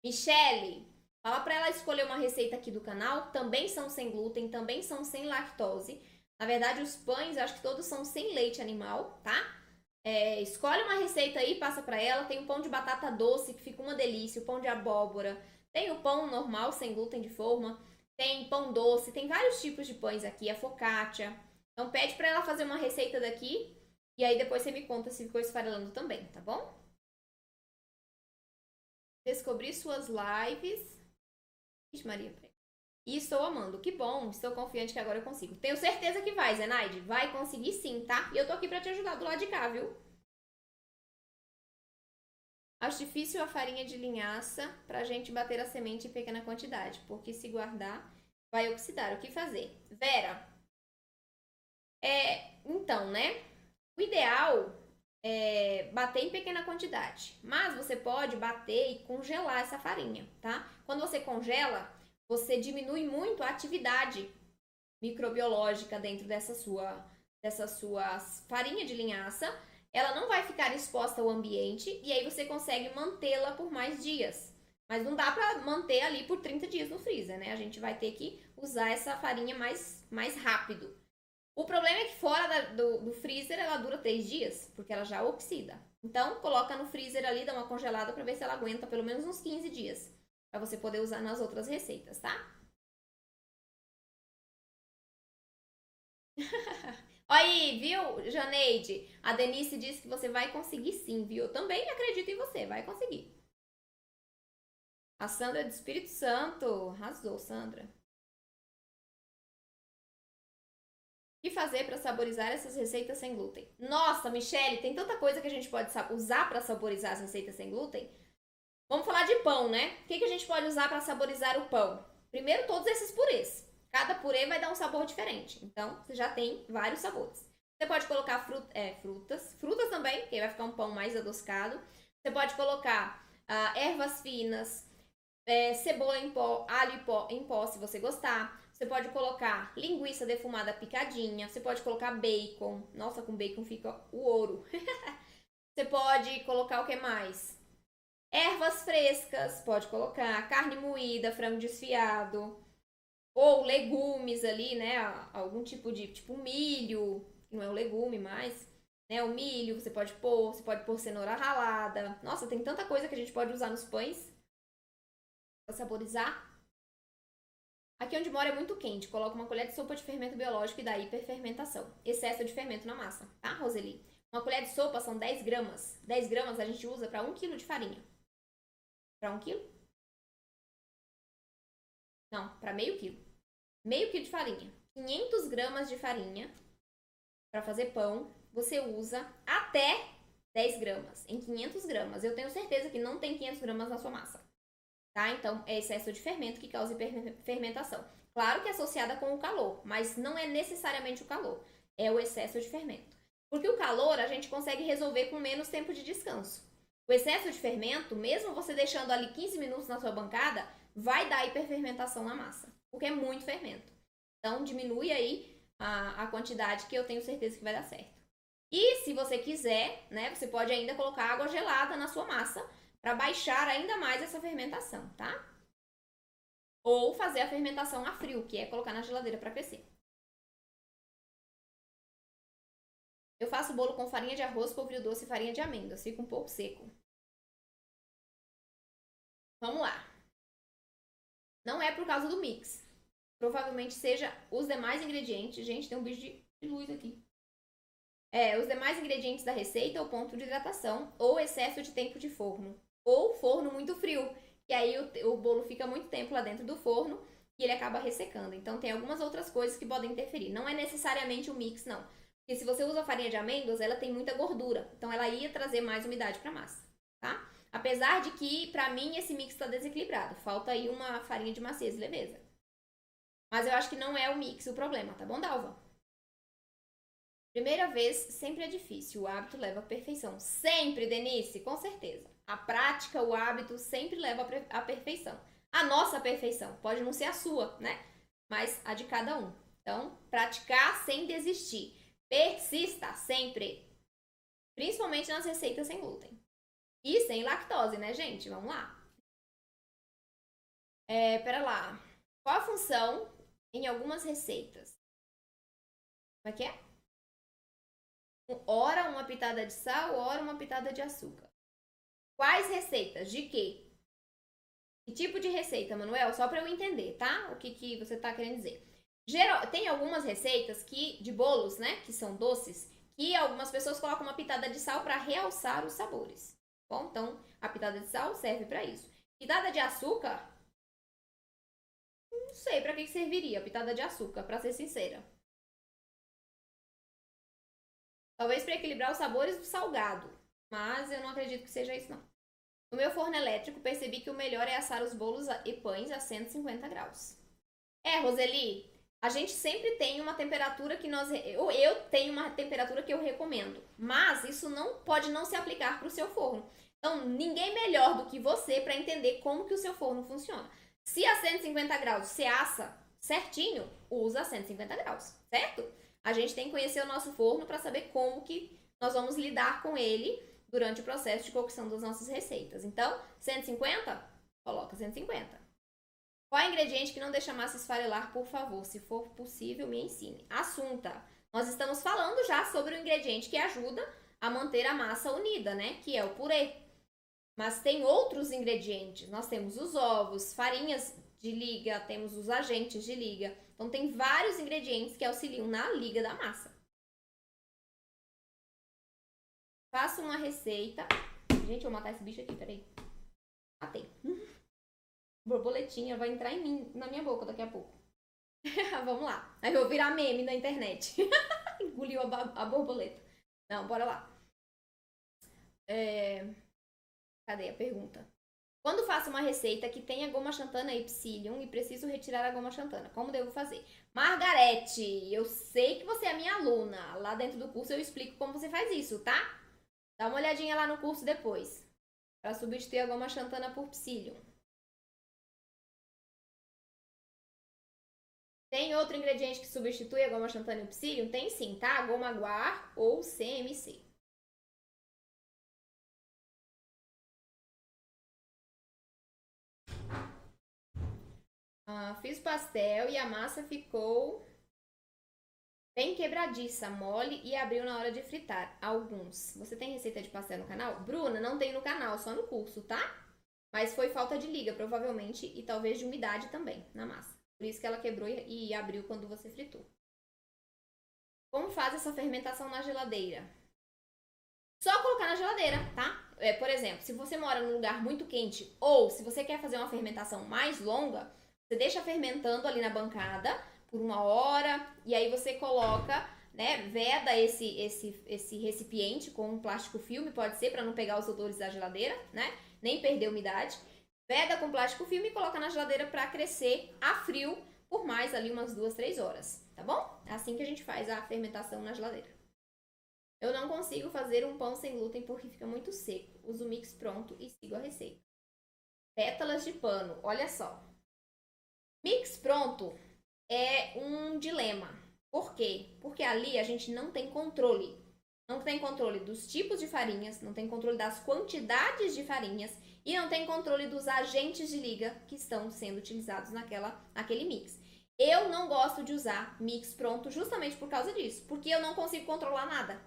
Michele, fala pra ela escolher uma receita aqui do canal, também são sem glúten, também são sem lactose. Na verdade, os pães, eu acho que todos são sem leite animal, tá? Escolhe uma receita aí, passa pra ela. Tem o pão de batata doce, que fica uma delícia, o pão de abóbora, tem o pão normal, sem glúten de forma, tem pão doce, tem vários tipos de pães aqui, a focaccia. Então pede pra ela fazer uma receita daqui e aí depois você me conta se ficou esfarelando também, tá bom? Descobri suas lives. Ixi, Maria. E estou amando. Que bom. Estou confiante que agora eu consigo. Tenho certeza que vai, Zenaide. Vai conseguir sim, tá? E eu tô aqui pra te ajudar do lado de cá, viu? Acho difícil a farinha de linhaça pra gente bater a semente em pequena quantidade, porque se guardar vai oxidar. O que fazer? Vera, então, né? O ideal é bater em pequena quantidade, mas você pode bater e congelar essa farinha, tá? Quando você congela, você diminui muito a atividade microbiológica dentro dessa sua farinha de linhaça. Ela não vai ficar exposta ao ambiente e aí você consegue mantê-la por mais dias. Mas não dá para manter ali por 30 dias no freezer, né? A gente vai ter que usar essa farinha mais rápido. O problema é que fora do freezer ela dura 3 dias, porque ela já oxida. Então, coloca no freezer ali, dá uma congelada para ver se ela aguenta pelo menos uns 15 dias. Para você poder usar nas outras receitas, tá? Aí, viu, Janeide? A Denise disse que você vai conseguir sim, viu? Eu também acredito em você, vai conseguir. A Sandra é do Espírito Santo. Arrasou, Sandra. O que fazer para saborizar essas receitas sem glúten? Nossa, Michele, tem tanta coisa que a gente pode usar para saborizar as receitas sem glúten. Vamos falar de pão, né? O que a gente pode usar para saborizar o pão? Primeiro, todos esses purês. Cada purê vai dar um sabor diferente. Então, você já tem vários sabores. Você pode colocar frutas também, que aí vai ficar um pão mais adocicado. Você pode colocar ervas finas, cebola em pó, alho em pó, se você gostar. Você pode colocar linguiça defumada picadinha. Você pode colocar bacon. Nossa, com bacon fica o ouro. Você pode colocar o que mais? Ervas frescas, pode colocar. Carne moída, frango desfiado. Ou legumes ali, né? Algum tipo de, tipo milho, que não é um legume mais. Né? O milho você pode pôr cenoura ralada. Nossa, tem tanta coisa que a gente pode usar nos pães para saborizar. Aqui onde mora é muito quente. Coloca uma colher de sopa de fermento biológico e dá hiperfermentação. Excesso de fermento na massa, tá, Roseli? Uma colher de sopa são 10 gramas. 10 gramas a gente usa para 1 kg de farinha. Para 1 quilo? Não, para meio quilo. Meio quilo de farinha. 500 gramas de farinha para fazer pão. Você usa até 10 gramas. Em 500 gramas. Eu tenho certeza que não tem 500 gramas na sua massa. Tá? Então, é excesso de fermento que causa hiperfermentação. Claro que é associada com o calor, mas não é necessariamente o calor. É o excesso de fermento. Porque o calor a gente consegue resolver com menos tempo de descanso. O excesso de fermento, mesmo você deixando ali 15 minutos na sua bancada, vai dar hiperfermentação na massa. Porque é muito fermento. Então, diminui aí a quantidade que eu tenho certeza que vai dar certo. E se você quiser, né, você pode ainda colocar água gelada na sua massa para baixar ainda mais essa fermentação, tá? Ou fazer a fermentação a frio, que é colocar na geladeira para crescer. Eu faço bolo com farinha de arroz, polvilho doce e farinha de amêndoas. Fica um pouco seco. Vamos lá. Não é por causa do mix. Provavelmente seja os demais ingredientes. Gente, tem um bicho de luz aqui. Os demais ingredientes da receita, o ponto de hidratação, ou excesso de tempo de forno. Ou forno muito frio, que aí o bolo fica muito tempo lá dentro do forno e ele acaba ressecando. Então tem algumas outras coisas que podem interferir. Não é necessariamente o mix, não. Porque se você usa farinha de amêndoas, ela tem muita gordura. Então ela ia trazer mais umidade para a massa, tá? Apesar de que, para mim, esse mix está desequilibrado. Falta aí uma farinha de maciez e leveza. Mas eu acho que não é o mix o problema, tá bom, Dalva? Primeira vez sempre é difícil, o hábito leva à perfeição. Sempre, Denise, com certeza. A prática, o hábito sempre leva à perfeição. a nossa perfeição. Pode não ser a sua, né? Mas a de cada um. Então, praticar sem desistir. Persista sempre. Principalmente nas receitas sem glúten. E sem lactose, né, gente? Vamos lá. Pera lá. Qual a função em algumas receitas? Como é que é? Ora uma pitada de sal, ora uma pitada de açúcar. Quais receitas? De quê? Que tipo de receita, Manuel? Só para eu entender, tá? O que você tá querendo dizer. Tem algumas receitas de bolos, né? Que são doces, que algumas pessoas colocam uma pitada de sal para realçar os sabores. Bom, então a pitada de sal serve para isso. Pitada de açúcar? Não sei para que serviria a pitada de açúcar, para ser sincera. Talvez para equilibrar os sabores do salgado, mas eu não acredito que seja isso não. No meu forno elétrico, percebi que o melhor é assar os bolos e pães a 150 graus. Roseli, a gente sempre tem uma temperatura que eu tenho uma temperatura que eu recomendo, mas isso não pode não se aplicar para o seu forno. Então, ninguém melhor do que você para entender como que o seu forno funciona. Se a 150 graus você assa certinho, usa 150 graus, certo? A gente tem que conhecer o nosso forno para saber como que nós vamos lidar com ele durante o processo de cocção das nossas receitas. Então, 150? Coloca 150. Qual é o ingrediente que não deixa a massa esfarelar, por favor? Se for possível, me ensine. Assunta. Nós estamos falando já sobre o ingrediente que ajuda a manter a massa unida, né? Que é o purê. Mas tem outros ingredientes. Nós temos os ovos, farinhas de liga, temos os agentes de liga. Então, tem vários ingredientes que auxiliam na liga da massa. Faça uma receita. Gente, eu vou matar esse bicho aqui, peraí. Matei. Borboletinha vai entrar em mim, na minha boca daqui a pouco. Vamos lá. Aí eu vou virar meme na internet. Engoliu a borboleta. Não, bora lá. Cadê a pergunta? Quando faço uma receita que tenha goma xantana e psyllium e preciso retirar a goma xantana, como devo fazer? Margarete, eu sei que você é minha aluna. Lá dentro do curso eu explico como você faz isso, tá? Dá uma olhadinha lá no curso depois. Para substituir a goma xantana por psyllium. Tem outro ingrediente que substitui a goma xantana e o psyllium? Tem sim, tá? Goma guar ou CMC. Fiz pastel e a massa ficou bem quebradiça, mole e abriu na hora de fritar. Alguns. Você tem receita de pastel no canal? Bruna, não tem no canal, só no curso, tá? Mas foi falta de liga, provavelmente, e talvez de umidade também na massa. Por isso que ela quebrou e abriu quando você fritou. Como faz essa fermentação na geladeira? Só colocar na geladeira, tá? Por exemplo, se você mora num lugar muito quente ou se você quer fazer uma fermentação mais longa, você deixa fermentando ali na bancada por 1 hora e aí você coloca, né, veda esse recipiente com um plástico filme, pode ser, para não pegar os odores da geladeira, né? Nem perder a umidade. Veda com plástico filme e coloca na geladeira para crescer a frio por mais ali umas 2, 3 horas, tá bom? É assim que a gente faz a fermentação na geladeira. Eu não consigo fazer um pão sem glúten porque fica muito seco. Uso o mix pronto e sigo a receita. Pétalas de pano, olha só. Mix pronto é um dilema. Por quê? Porque ali a gente não tem controle. Não tem controle dos tipos de farinhas, não tem controle das quantidades de farinhas e não tem controle dos agentes de liga que estão sendo utilizados naquele mix. Eu não gosto de usar mix pronto justamente por causa disso, porque eu não consigo controlar nada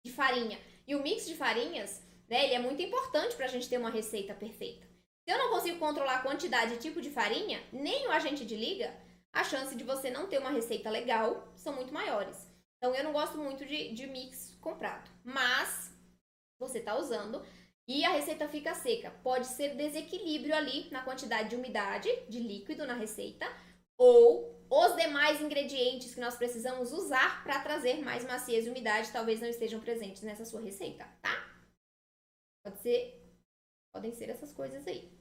de farinha. E o mix de farinhas, né, ele é muito importante para a gente ter uma receita perfeita. Se eu não consigo controlar a quantidade e tipo de farinha, nem o agente de liga, a chance de você não ter uma receita legal são muito maiores. Então, eu não gosto muito de mix comprado. Mas, você está usando e a receita fica seca. Pode ser desequilíbrio ali na quantidade de umidade, de líquido na receita, ou os demais ingredientes que nós precisamos usar para trazer mais maciez e umidade talvez não estejam presentes nessa sua receita, tá? Podem ser essas coisas aí.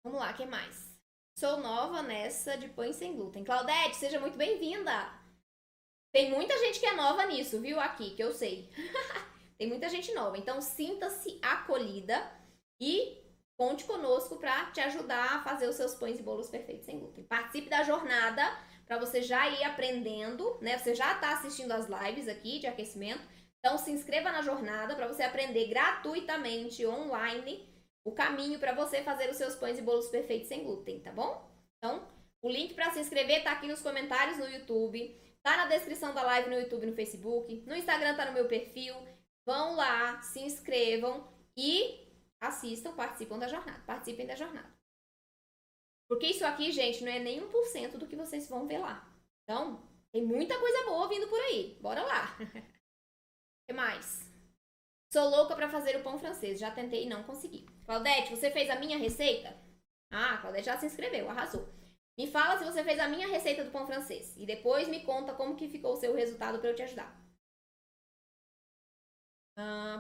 Vamos lá, o que mais? Sou nova nessa de pães sem glúten. Claudete, seja muito bem-vinda! Tem muita gente que é nova nisso, viu? Aqui, que eu sei. Tem muita gente nova. Então, sinta-se acolhida e conte conosco para te ajudar a fazer os seus pães e bolos perfeitos sem glúten. Participe da jornada para você já ir aprendendo, né? Você já está assistindo as lives aqui de aquecimento, então se inscreva na jornada para você aprender gratuitamente online o caminho para você fazer os seus pães e bolos perfeitos sem glúten, tá bom? Então, o link para se inscrever tá aqui nos comentários no YouTube, tá na descrição da live no YouTube e no Facebook, no Instagram tá no meu perfil. Vão lá, se inscrevam e assistam, participem da jornada. Porque isso aqui, gente, não é nem 1% do que vocês vão ver lá. Então, tem muita coisa boa vindo por aí. Bora lá. O que mais? Sou louca pra fazer o pão francês. Já tentei e não consegui. Claudete, você fez a minha receita? Ah, Claudete já se inscreveu, arrasou. Me fala se você fez a minha receita do pão francês. E depois me conta como que ficou o seu resultado pra eu te ajudar.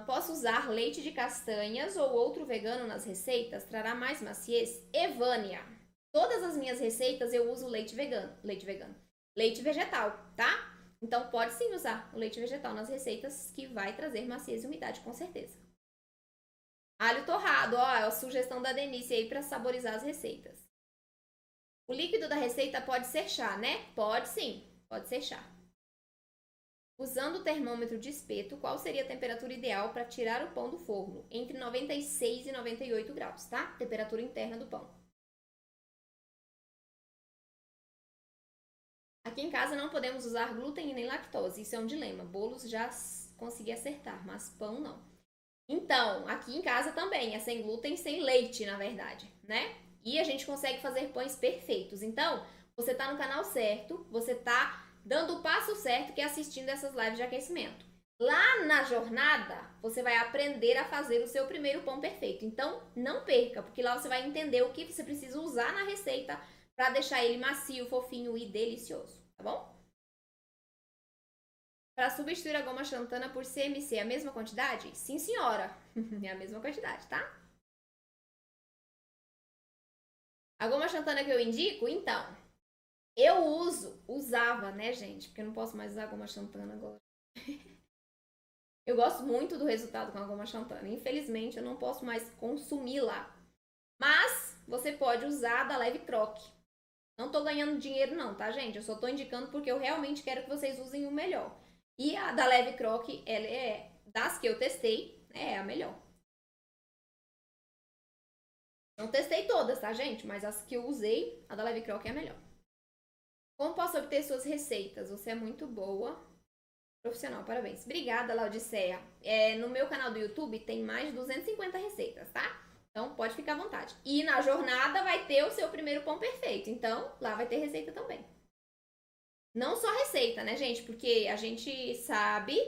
Posso usar leite de castanhas ou outro vegano nas receitas? Trará mais maciez? Evânia, todas as minhas receitas eu uso leite vegetal, tá? Então pode sim usar o leite vegetal nas receitas, que vai trazer maciez e umidade com certeza. Alho torrado, ó, é a sugestão da Denise aí para saborizar as receitas. O líquido da receita pode ser chá, né? Pode sim, pode ser chá. Usando o termômetro de espeto, qual seria a temperatura ideal para tirar o pão do forno? Entre 96 e 98 graus, tá? Temperatura interna do pão. Aqui em casa não podemos usar glúten e nem lactose, isso é um dilema. Bolos já consegui acertar, mas pão não. Então, aqui em casa também é sem glúten, sem leite, na verdade, né? E a gente consegue fazer pães perfeitos. Então, você tá no canal certo, você tá dando o passo certo, que é assistindo essas lives de aquecimento. Lá na jornada, você vai aprender a fazer o seu primeiro pão perfeito. Então, não perca, porque lá você vai entender o que você precisa usar na receita para deixar ele macio, fofinho e delicioso, tá bom? Para substituir a goma xantana por CMC, a mesma quantidade? Sim, senhora. É a mesma quantidade, tá? A goma xantana que eu indico, então, eu usava, né, gente? Porque eu não posso mais usar a goma xantana agora. Eu gosto muito do resultado com a goma xantana. Infelizmente, eu não posso mais consumi-la. Mas você pode usar da Leve Croc. Não tô ganhando dinheiro não, tá, gente? Eu só tô indicando porque eu realmente quero que vocês usem o melhor. E a da Leve Croc, ela é, das que eu testei, é a melhor. Não testei todas, tá, gente? Mas as que eu usei, a da Leve Croc é a melhor. Como posso obter suas receitas? Você é muito boa. Profissional, parabéns. Obrigada, Laodiceia. No meu canal do YouTube tem mais de 250 receitas, tá? Então, pode ficar à vontade. E na jornada vai ter o seu primeiro pão perfeito. Então, lá vai ter receita também. Não só receita, né, gente? Porque a gente sabe,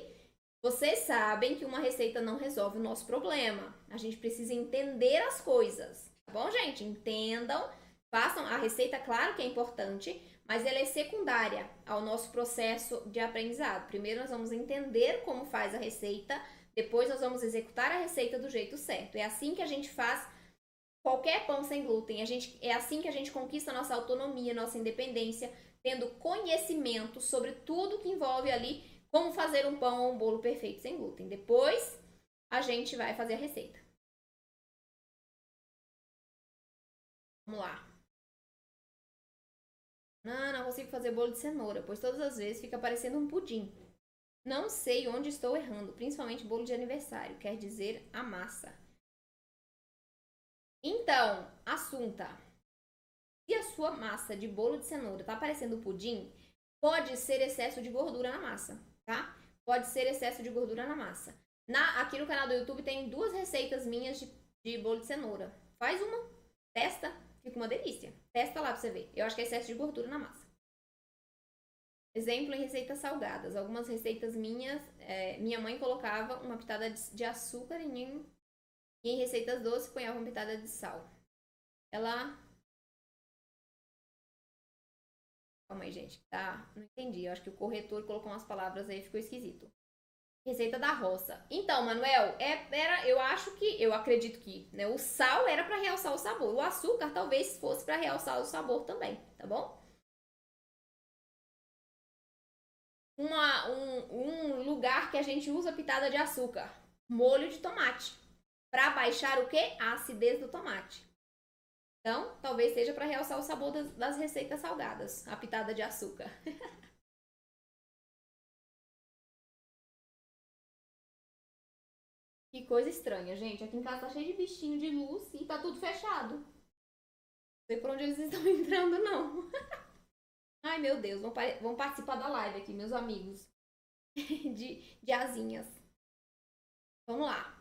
vocês sabem que uma receita não resolve o nosso problema. A gente precisa entender as coisas. Tá bom, gente? Entendam. Façam a receita, claro que é importante, mas ela é secundária ao nosso processo de aprendizado. Primeiro nós vamos entender como faz a receita, depois nós vamos executar a receita do jeito certo. É assim que a gente faz qualquer pão sem glúten. É assim que a gente conquista a nossa autonomia, nossa independência, tendo conhecimento sobre tudo que envolve ali como fazer um pão ou um bolo perfeito sem glúten. Depois a gente vai fazer a receita. Vamos lá. Não consigo fazer bolo de cenoura, pois todas as vezes fica parecendo um pudim. Não sei onde estou errando, principalmente bolo de aniversário, quer dizer a massa. Então, assunta. Se a sua massa de bolo de cenoura tá parecendo pudim, pode ser excesso de gordura na massa, tá? Pode ser excesso de gordura na massa. Aqui no canal do YouTube tem 2 receitas minhas de bolo de cenoura. Faz uma, testa, fica uma delícia. Testa lá pra você ver. Eu acho que é excesso de gordura na massa. Exemplo em receitas salgadas. Algumas receitas minhas, minha mãe colocava uma pitada de açúcar e em receitas doces punhava uma pitada de sal. Ela... Calma aí, gente. Tá, não entendi. Eu acho que o corretor colocou umas palavras aí e ficou esquisito. Receita da roça. Então, Manuel, eu acredito que, né, o sal era para realçar o sabor. O açúcar talvez fosse para realçar o sabor também, tá bom? Um lugar que a gente usa pitada de açúcar. Molho de tomate. para baixar o quê? A acidez do tomate. Então, talvez seja para realçar o sabor das receitas salgadas, a pitada de açúcar. Que coisa estranha, gente. Aqui em casa tá cheio de bichinho de luz e tá tudo fechado. Não sei por onde eles estão entrando, não. Ai, meu Deus, vão participar da live aqui, meus amigos. De asinhas. Vamos lá.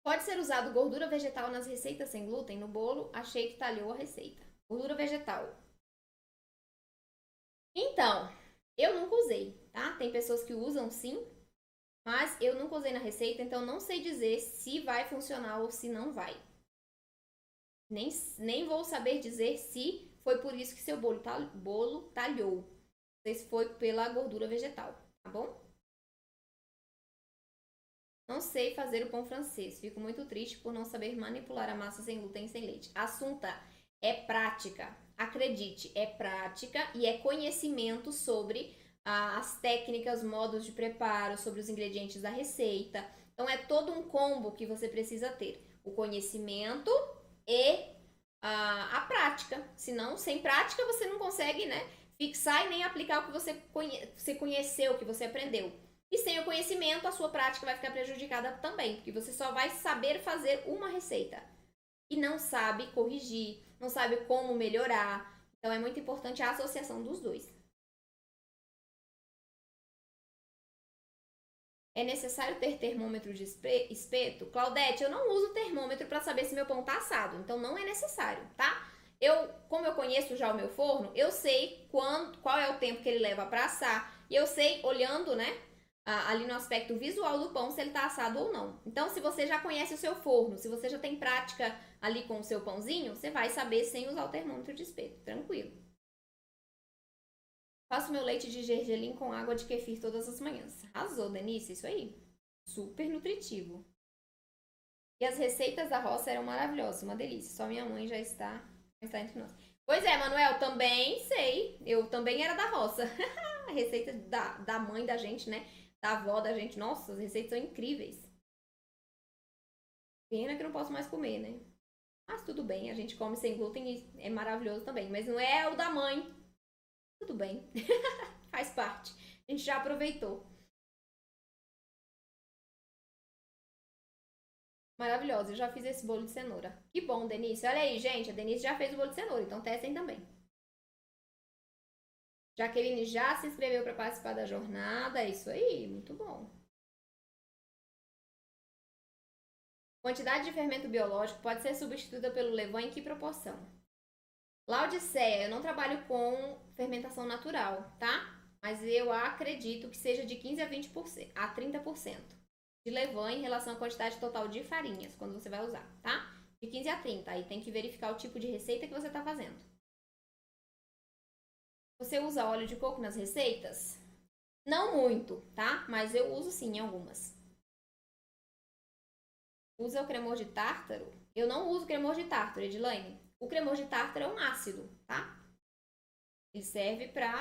Pode ser usado gordura vegetal nas receitas sem glúten? No bolo, achei que talhou a receita. Gordura vegetal. Então, eu nunca usei, tá? Tem pessoas que usam sim, mas eu nunca usei na receita, então não sei dizer se vai funcionar ou se não vai. Nem vou saber dizer se foi por isso que seu bolo talhou. Não sei se foi pela gordura vegetal, tá bom? Não sei fazer o pão francês. Fico muito triste por não saber manipular a massa sem glúten e sem leite. Assunta é prática. Acredite, é prática e é conhecimento sobre as técnicas, modos de preparo, sobre os ingredientes da receita. Então é todo um combo que você precisa ter. O conhecimento e a prática. Senão, sem prática, você não consegue, né, fixar e nem aplicar o que você conheceu, o que você aprendeu. E sem o conhecimento, a sua prática vai ficar prejudicada também, porque você só vai saber fazer uma receita e não sabe corrigir, não sabe como melhorar. Então é muito importante a associação dos dois. É necessário ter termômetro de espeto? Claudete, eu não uso termômetro para saber se meu pão tá assado, então não é necessário, tá? Como eu conheço já o meu forno, eu sei qual é o tempo que ele leva para assar, e eu sei, olhando, né, ali no aspecto visual do pão, se ele tá assado ou não. Então, se você já conhece o seu forno, se você já tem prática ali com o seu pãozinho, você vai saber sem usar o termômetro de espeto, tranquilo. Faço meu leite de gergelim com água de kefir todas as manhãs. Arrasou, Denise, isso aí. Super nutritivo. E as receitas da roça eram maravilhosas, uma delícia. Só minha mãe já está entre nós. Pois é, Manuel, também sei. Eu também era da roça. A receita da mãe da gente, né? Da avó da gente. Nossa, as receitas são incríveis. Pena que eu não posso mais comer, né? Mas tudo bem, a gente come sem glúten e é maravilhoso também. Mas não é o da mãe. Tudo bem. Faz parte. A gente já aproveitou. Maravilhosa, eu já fiz esse bolo de cenoura. Que bom, Denise. Olha aí, gente, a Denise já fez o bolo de cenoura, então testem também. Jaqueline já se inscreveu para participar da jornada. É isso aí, muito bom. Quantidade de fermento biológico pode ser substituída pelo levain em que proporção? Laodiceia, eu não trabalho com fermentação natural, tá? Mas eu acredito que seja de 15 a 20%, a 30% de levain em relação à quantidade total de farinhas, quando você vai usar, tá? De 15 a 30, aí tem que verificar o tipo de receita que você está fazendo. Você usa óleo de coco nas receitas? Não muito, tá? Mas eu uso sim em algumas. Usa o cremor de tártaro? Eu não uso cremor de tártaro, Edilane. O cremor de tártaro é um ácido, tá? Ele serve para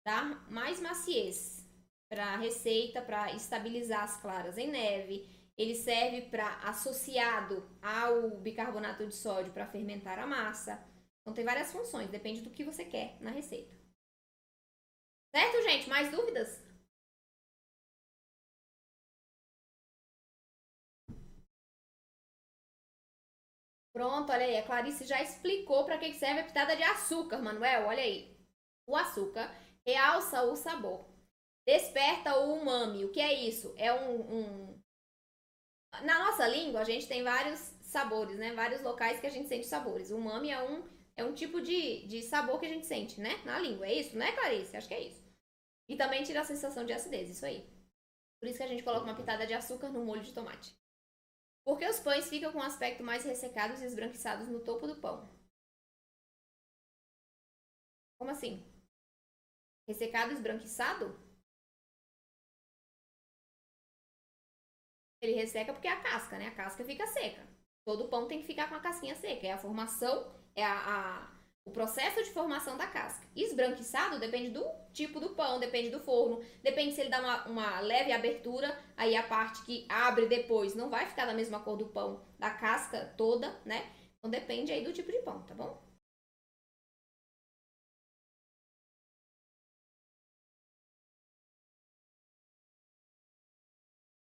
dar mais maciez para a receita, para estabilizar as claras em neve. Ele serve para associado ao bicarbonato de sódio para fermentar a massa. Então tem várias funções, depende do que você quer na receita. Certo, gente? Mais dúvidas? Pronto, olha aí, a Clarice já explicou para que serve a pitada de açúcar, Manuel, olha aí. O açúcar realça o sabor, desperta o umami. O que é isso? Na nossa língua, a gente tem vários sabores, né? Vários locais que a gente sente sabores. O umami é um tipo de sabor que a gente sente, né? Na língua. É isso, né, Clarice? Acho que é isso. E também tira a sensação de acidez, isso aí. Por isso que a gente coloca uma pitada de açúcar no molho de tomate. Porque os pães ficam com um aspecto mais ressecados e esbranquiçados no topo do pão. Como assim? Ressecado e esbranquiçado? Ele resseca porque é a casca, né? A casca fica seca. Todo pão tem que ficar com a casquinha seca. É a formação, é o processo de formação da casca. Esbranquiçado depende do tipo do pão, depende do forno, depende se ele dá uma leve abertura, aí a parte que abre depois não vai ficar da mesma cor do pão, da casca toda, né? Então depende aí do tipo de pão, tá bom?